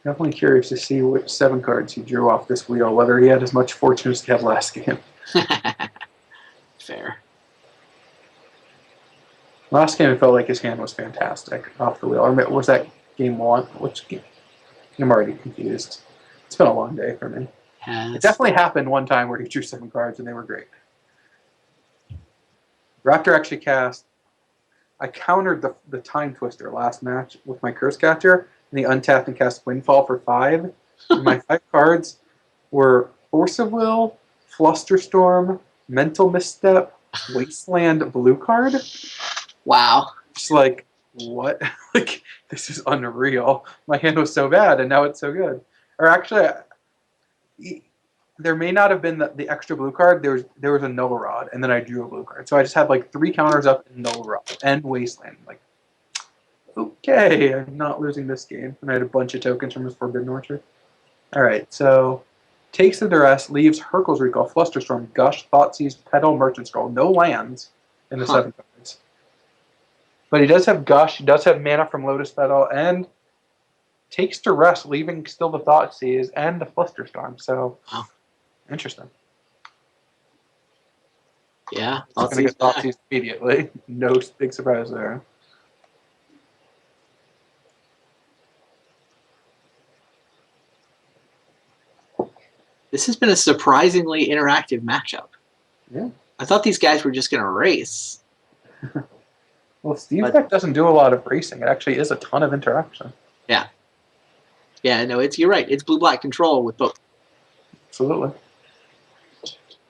Definitely curious to see which 7 cards he drew off this wheel, whether he had as much fortune as he had last game. Fair. Last game, it felt like his hand was fantastic off the wheel. Or was that game 1? Which game? I'm already confused. It's been a long day for me. It definitely happened one time where he drew 7 cards and they were great. Raptor actually cast. I countered the Time Twister last match with my Curse Catcher, and he untapped and cast Windfall for 5. And my 5 cards were Force of Will, Flusterstorm, Mental Misstep, Wasteland Blue card. Wow. Just like, what? Like, this is unreal. My hand was so bad, and now it's so good. Or actually, there may not have been the extra blue card. There was a Null Rod, and then I drew a blue card. So I just had like 3 counters up in Null Rod and Wasteland. Like, okay, I'm not losing this game. And I had a bunch of tokens from his Forbidden Orchard. All right, so takes the duress, leaves Hurkyl's Recall, Flusterstorm, Gush, Thoughtseize, Petal, Merchant Scroll. No lands in the 7 cards. But he does have Gush, he does have mana from Lotus Petal, and takes duress, leaving still the Thoughtseize and the Flusterstorm. So, interesting. Yeah, He's going to get Thoughtseize immediately. No big surprise there. This has been a surprisingly interactive matchup. Yeah. I thought these guys were just going to race. Well, Steve's deck doesn't do a lot of racing. It actually is a ton of interaction. Yeah. Yeah, no, you're right. It's blue-black control with both. Absolutely.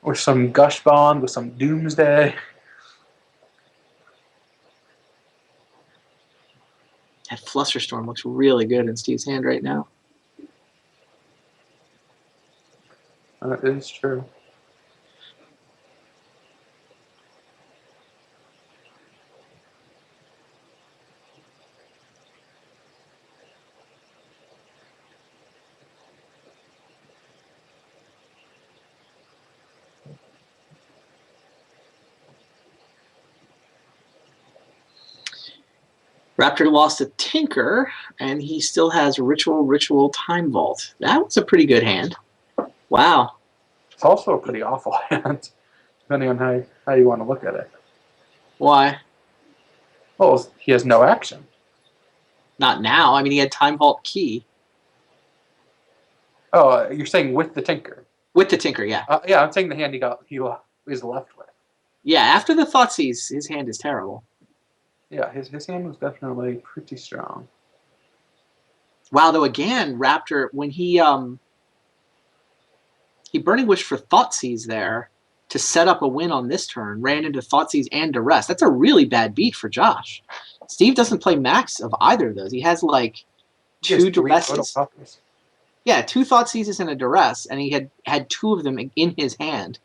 With some Gush Bond, with some Doomsday. That Flusterstorm looks really good in Steve's hand right now. That is true. Raptor lost a Tinker, and he still has Ritual, Time Vault. That was a pretty good hand. Wow. It's also a pretty awful hand, depending on how you want to look at it. Why? Well, he has no action. Not now. I mean, he had Time Vault Key. Oh, you're saying with the Tinker? With the Tinker, yeah. Yeah, I'm saying the hand he was left with. Yeah, after the Thoughtseize, his hand is terrible. Yeah, his hand was definitely pretty strong. Wow, though, again, Raptor, when he Burning Wish for Thoughtseize there to set up a win on this turn, ran into Thoughtseize and Duress. That's a really bad beat for Josh. Steve doesn't play max of either of those. He has like 2 Duresses. Yeah, 2 Thoughtseizes and a Duress, and he had 2 of them in his hand.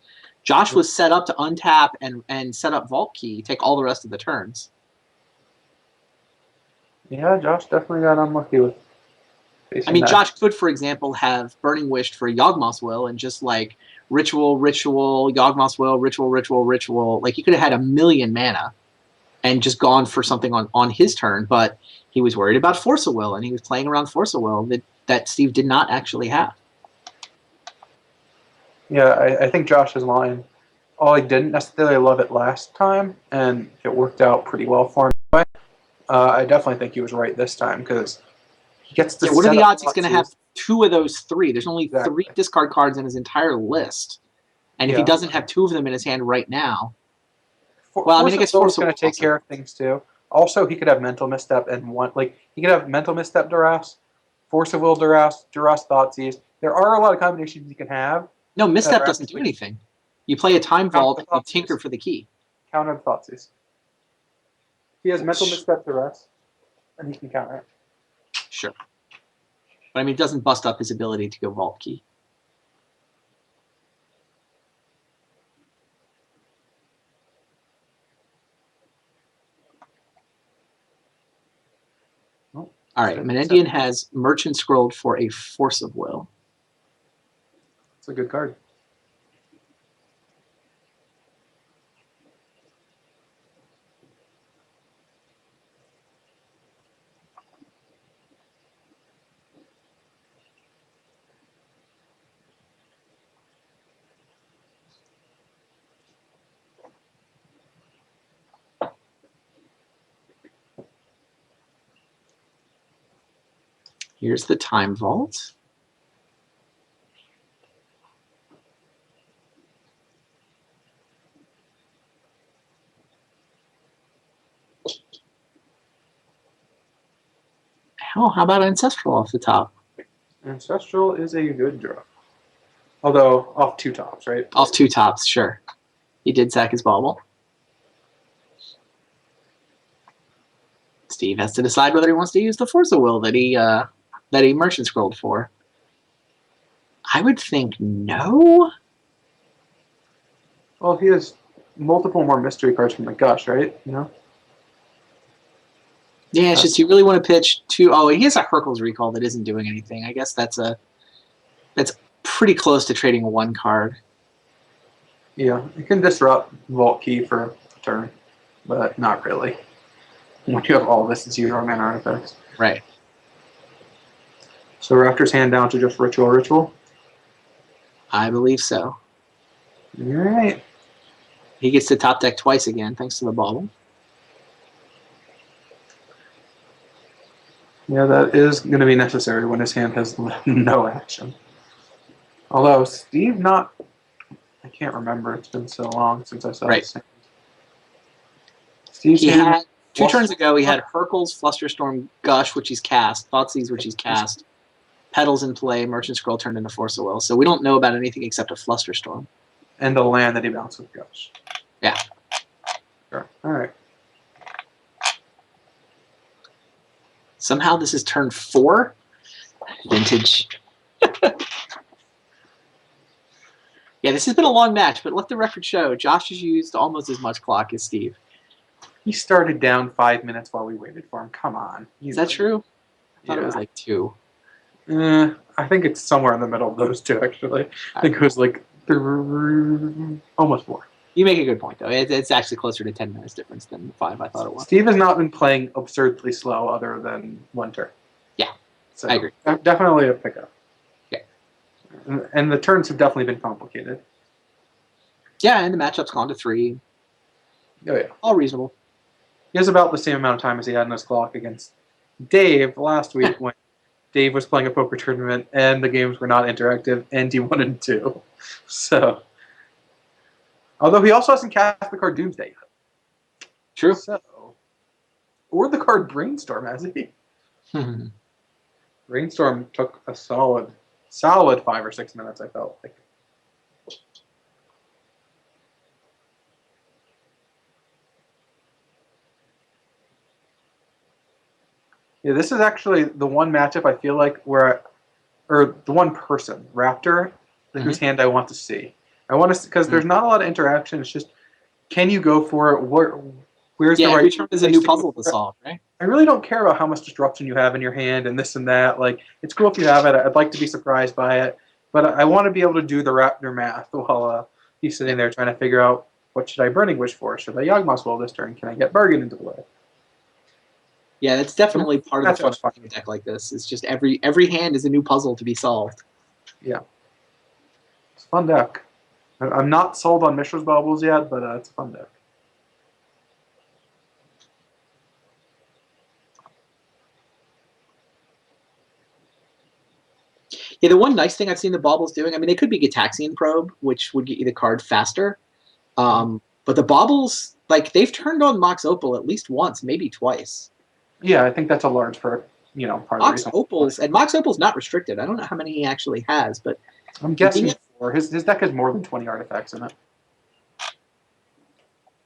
Josh was set up to untap and set up Vault Key, take all the rest of the turns. Yeah, Josh definitely got unlucky with I mean, that. Josh could, for example, have Burning Wished for Yawgmoth's Will and just like ritual, Yawgmoth's Will, ritual. Like he could have had a million mana and just gone for something on his turn, but he was worried about Force of Will and he was playing around Force of Will that Steve did not actually have. Yeah, I think Josh is lying. Oh, I didn't necessarily love it last time, and it worked out pretty well for him. I definitely think he was right this time because he gets to. Yeah, what are set the up odds he's going to have two of those three? There's only Exactly. 3 discard cards in his entire list. And if he doesn't have 2 of them in his hand right now, well, I mean, I guess Force Force is going to take care of things too. Also, he could have Mental Misstep and he could have Mental Misstep Duras, Force of Will Duras, Duras Thoughtseize. There are a lot of combinations you can have. No, Misstep doesn't do anything. You play a Time Vault and you tinker for the key. Counter Thoughtseize. He has Mental Misstep Duras, and he can counter it. Sure. But I mean, it doesn't bust up his ability to go Vault Key. All right, Menendian has Merchant Scrolled for a Force of Will. It's a good card. Here's the Time Vault. Hell, how about Ancestral off the top? Ancestral is a good draw. Although, off 2 tops, right? Off 2 tops, sure. He did sack his bauble. Steve has to decide whether he wants to use the Force of Will that he Merchant Scrolled for. I would think no. Well, he has multiple more mystery cards from the Gush, right? You know? Yeah, it's just you really want to pitch 2. Oh, he has a Hercules Recall that isn't doing anything. I guess that's pretty close to trading 1 card. Yeah, you can disrupt Vault Key for a turn, but not really. When you have all this 0 mana artifacts. Right. So Raptor's hand down to just Ritual. I believe so. All right. He gets to top deck twice again, thanks to the bauble. Yeah, that is going to be necessary when his hand has no action. Although Steve I can't remember. It's been so long since I saw this. Steve's had 2 turns ago. He had Hercules, Flusterstorm, Gush, which he's cast, Thoughtseize, which he's cast, Petals in play, Merchant Scroll turned into Force of Will. So we don't know about anything except a Flusterstorm and the land that he bounced with Gush. Yeah. Sure. All right. Somehow this is turn 4. Vintage. Yeah, this has been a long match, but let the record show Josh has used almost as much clock as Steve. He started down 5 minutes while we waited for him. Come on. Is that true? I thought it was like 2. I think it's somewhere in the middle of those 2, actually. I think it was like almost 4. You make a good point, though. It's actually closer to 10 minutes difference than the 5 I thought it was. Steve has not been playing absurdly slow other than Winter. Yeah, so I agree. Definitely a pickup. Yeah. And the turns have definitely been complicated. Yeah, and the matchup's gone to 3. Oh, yeah. All reasonable. He has about the same amount of time as he had in his clock against Dave last week when Dave was playing a poker tournament and the games were not interactive and he wanted to. So, although he also hasn't cast the card Doomsday yet. True. So, or the card Brainstorm, has he? Brainstorm took a solid 5 or 6 minutes, I felt like. Yeah, this is actually the one matchup I feel like or the one person, Raptor, whose hand I want to see. I want to, because there's not a lot of interaction. It's just, can you go for it? Where's the right? Every turn is a new puzzle to solve, right? I really don't care about how much disruption you have in your hand and this and that. Like, it's cool if you have it. I'd like to be surprised by it, but I want to be able to do the Raptor math while he's sitting there trying to figure out what should I Burning Wish for? Should I Yawgmoth's Will this turn? Can I get Bergen into play? Yeah, that's definitely part of That's the fun fun. of a deck like this. It's just every hand is a new puzzle to be solved. Yeah. It's a fun deck. I'm not sold on Mishra's Baubles yet, but it's a fun deck. Yeah, the one nice thing I've seen the Baubles doing, I mean, they could be Gitaxian Probe, which would get you the card faster. But the Baubles, like, they've turned on Mox Opal at least once, maybe twice. Yeah, I think that's a large part of the Mox reason. Opals, and Mox Opal's not restricted. I don't know how many he actually has, but I'm guessing 4. His deck has more than 20 artifacts in it.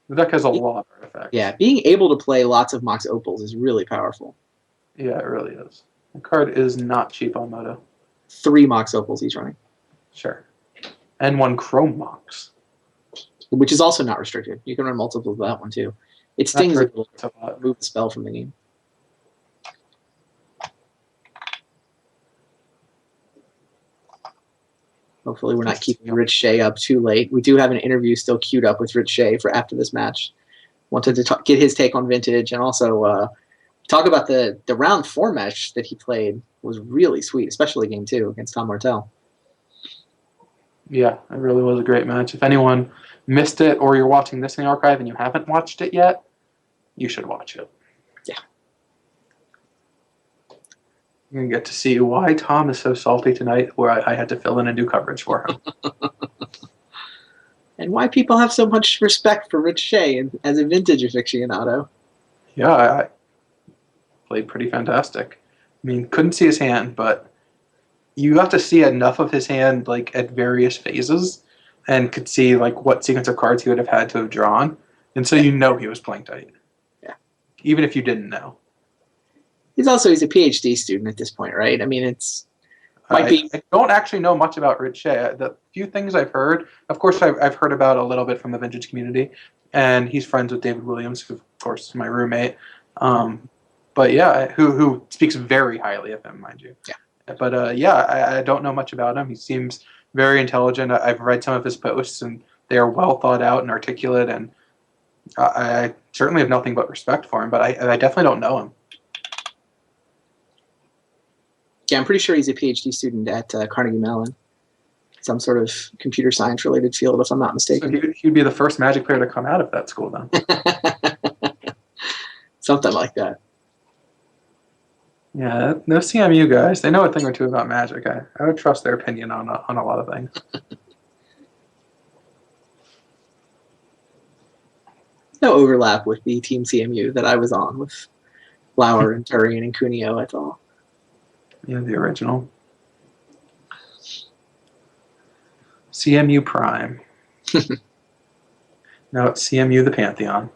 The deck has a lot of artifacts. Yeah, being able to play lots of Mox Opals is really powerful. Yeah, it really is. The card is not cheap on Moto. 3 Mox Opals he's running. Sure. And 1 Chrome Mox. Which is also not restricted. You can run multiples of that one, too. It stings a little to remove the spell from the game. Hopefully we're not keeping Rich Shea up too late. We do have an interview still queued up with Rich Shea for after this match. Wanted to get his take on Vintage and also talk about the round 4 match that he played was really sweet, especially game 2 against Tom Martell. Yeah, it really was a great match. If anyone missed it or you're watching this in the archive and you haven't watched it yet, you should watch it. Yeah. You're going to get to see why Tom is so salty tonight, where I had to fill in and do coverage for him. And why people have so much respect for Rich Shea as a Vintage aficionado. Yeah, I played pretty fantastic. I mean, couldn't see his hand, but you got to see enough of his hand like at various phases and could see like what sequence of cards he would have had to have drawn. And so you know he was playing tight. Yeah. Even if you didn't know. He's a PhD student at this point, right? I mean, I don't actually know much about Rich Shea. The few things I've heard, of course, I've heard about a little bit from the Vintage community, and he's friends with David Williams, who, of course, is my roommate. But yeah, who speaks very highly of him, mind you. Yeah. But I don't know much about him. He seems very intelligent. I've read some of his posts, and they are well thought out and articulate, and I certainly have nothing but respect for him, but I definitely don't know him. Yeah, I'm pretty sure he's a PhD student at Carnegie Mellon, some sort of computer science related field, if I'm not mistaken. So he'd be the first Magic player to come out of that school, then. Something like that. Yeah, those CMU guys, they know a thing or two about Magic. I would trust their opinion on a lot of things. No overlap with the Team CMU that I was on with Lauer and Turian and Cuneo at all. Yeah, the original. CMU Prime. Now it's CMU the Pantheon.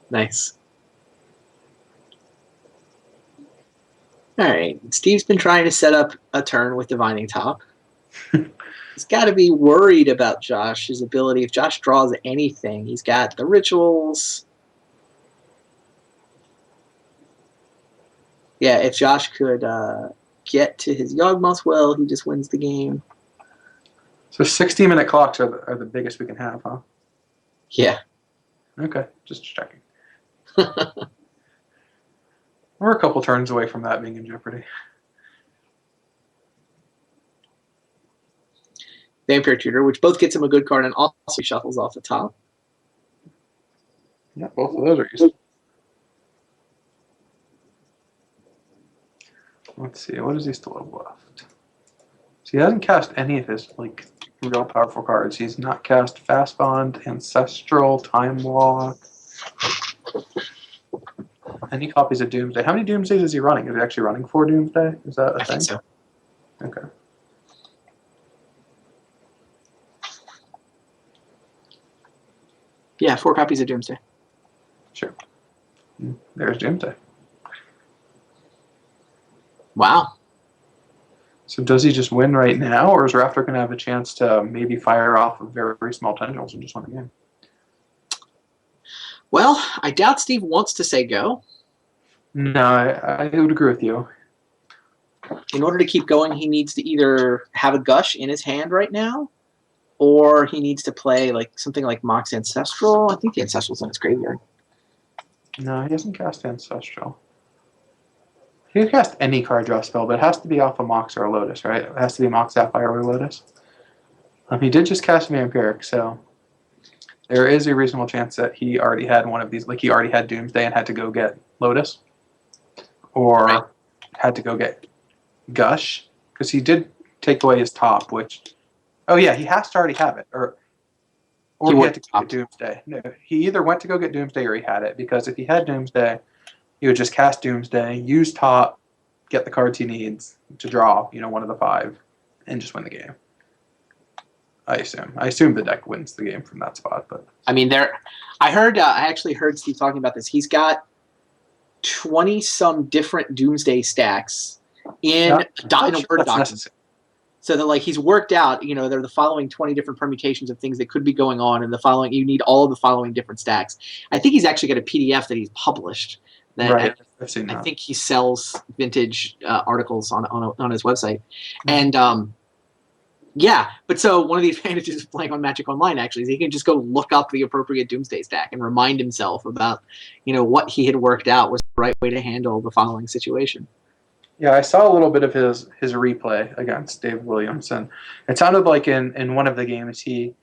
Nice. All right. Steve's been trying to set up a turn with Divining Top. He's got to be worried about Josh's ability. If Josh draws anything, he's got the rituals. Yeah, if Josh could get to his Yawgmoth's Well, he just wins the game. So 60-minute clocks are the biggest we can have, huh? Yeah. Okay, just checking. We're a couple turns away from that being in jeopardy. Vampire Tutor, which both gets him a good card and also shuffles off the top. Yeah, both of those are useful. Let's see, what does he still have left? So he hasn't cast any of his like real powerful cards. He's not cast Fast Bond, Ancestral, Time Walk. Any copies of Doomsday? How many Doomsdays is he running? Is he actually running 4 Doomsday? Is that a thing? I think so. Okay. Yeah, 4 copies of Doomsday. Sure. There's Doomsday. Wow. So does he just win right now, or is Raptor going to have a chance to maybe fire off a very, very small tendrils and just win the game? Well, I doubt Steve wants to say go. No, I would agree with you. In order to keep going, he needs to either have a gush in his hand right now, or he needs to play like something like Mox Ancestral. I think the Ancestral's in his graveyard. No, he doesn't cast Ancestral. He can cast any card draw spell, but it has to be off a Mox or a Lotus, right? It has to be Mox, Sapphire, or Lotus. He did just cast Vampiric, so there is a reasonable chance that he already had one of these. Like he already had Doomsday and had to go get Lotus, or had to go get Gush, because he did take away his top. Which, oh yeah, he has to already have it, or he had to go get Doomsday. No, he either went to go get Doomsday or he had it. Because if he had Doomsday, he would just cast Doomsday, use top, get the cards he needs to draw, one of the 5, and just win the game. I assume the deck wins the game from that spot. But I mean, I actually heard Steve talking about this. He's got 20-some different Doomsday stacks in a Word document. So that he's worked out, there are the following 20 different permutations of things that could be going on, and you need all of the following different stacks. I think he's actually got a PDF that he's published. Right, I've seen that. I think he sells vintage articles on his website, and yeah. But so one of the advantages of playing on Magic Online actually is he can just go look up the appropriate Doomsday stack and remind himself about what he had worked out was the right way to handle the following situation. Yeah, I saw a little bit of his replay against Dave Williams, and it sounded like in one of the games he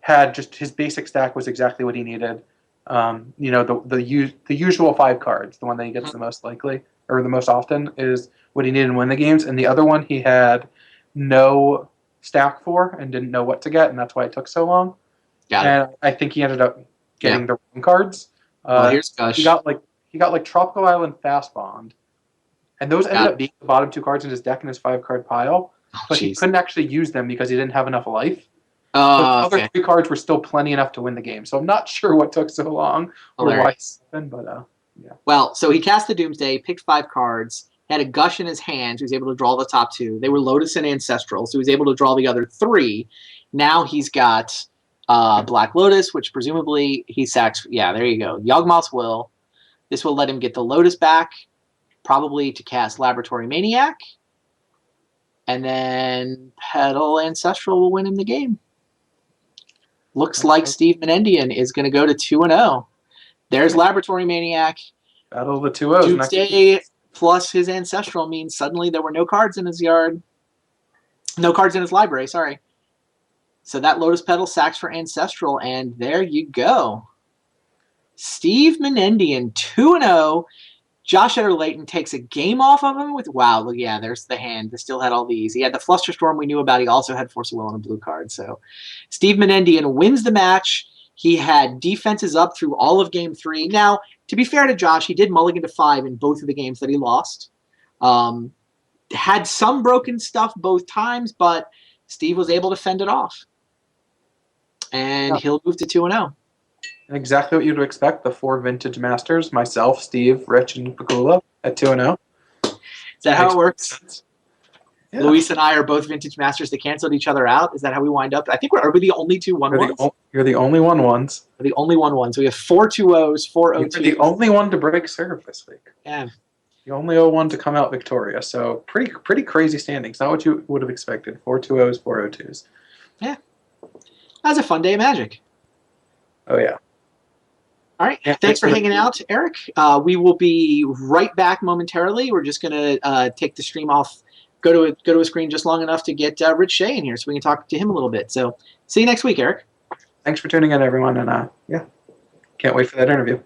had just his basic stack was exactly what he needed. The usual 5 cards, the one that he gets the most likely or the most often is what he needed to win the games, and the other one he had no stack for and didn't know what to get, and that's why it took so long. And I think he ended up getting the wrong cards. Here's Gush. He got like Tropical Island Fast Bond. And those ended up being the bottom 2 cards in his deck in his 5-card pile. But he couldn't actually use them because he didn't have enough life. The other 3 cards were still plenty enough to win the game. So I'm not sure what took so long or why it happened, but yeah. Well, so he cast the Doomsday, picked 5 cards, had a Gush in his hand, so he was able to draw the top 2. They were Lotus and Ancestral, so he was able to draw the other 3. Now he's got Black Lotus, which presumably he sacks. Yeah, there you go. Yawgmoth's Will. This will let him get the Lotus back, probably to cast Laboratory Maniac. And then Petal Ancestral will win him the game. Looks like Steve Menendian is going to go to 2-0. There's Laboratory Maniac. Battle of the 2-0s. Doomsday plus his Ancestral means suddenly there were no cards in his yard. No cards in his library, sorry. So that Lotus Petal sacks for Ancestral, and there you go. Steve Menendian, 2-0. Josh Utter-Leyton takes a game off of him with, wow, look, yeah, there's the hand that still had all these. He had the Flusterstorm we knew about. He also had Force of Will on a blue card. So Steve Menendian wins the match. He had defenses up through all of Game 3. Now, to be fair to Josh, he did mulligan to 5 in both of the games that he lost. Had some broken stuff both times, but Steve was able to fend it off. And he'll move to 2-0. Exactly what you'd expect. The 4 vintage masters, myself, Steve, Rich, and Pakula at 2-0. Is that how it works? Yeah. Luis and I are both vintage masters that canceled each other out. Is that how we wind up? I think are we the only 2 1-1s? You're the only 1-1s. We're the only 1-1s. We have 4 2-0s, 4 0-2s. You're the only one to break serve this week. Yeah. The only 0-1 to come out victorious. So pretty crazy standings. Not what you would have expected. 4 2-0s, 4 0-2s. Yeah. That was a fun day of Magic. Oh, yeah. All right. Yeah, thanks for hanging out, Eric. We will be right back momentarily. We're just going to take the stream off, go to a screen just long enough to get Rich Shea in here so we can talk to him a little bit. So see you next week, Eric. Thanks for tuning in, everyone. And yeah, can't wait for that interview.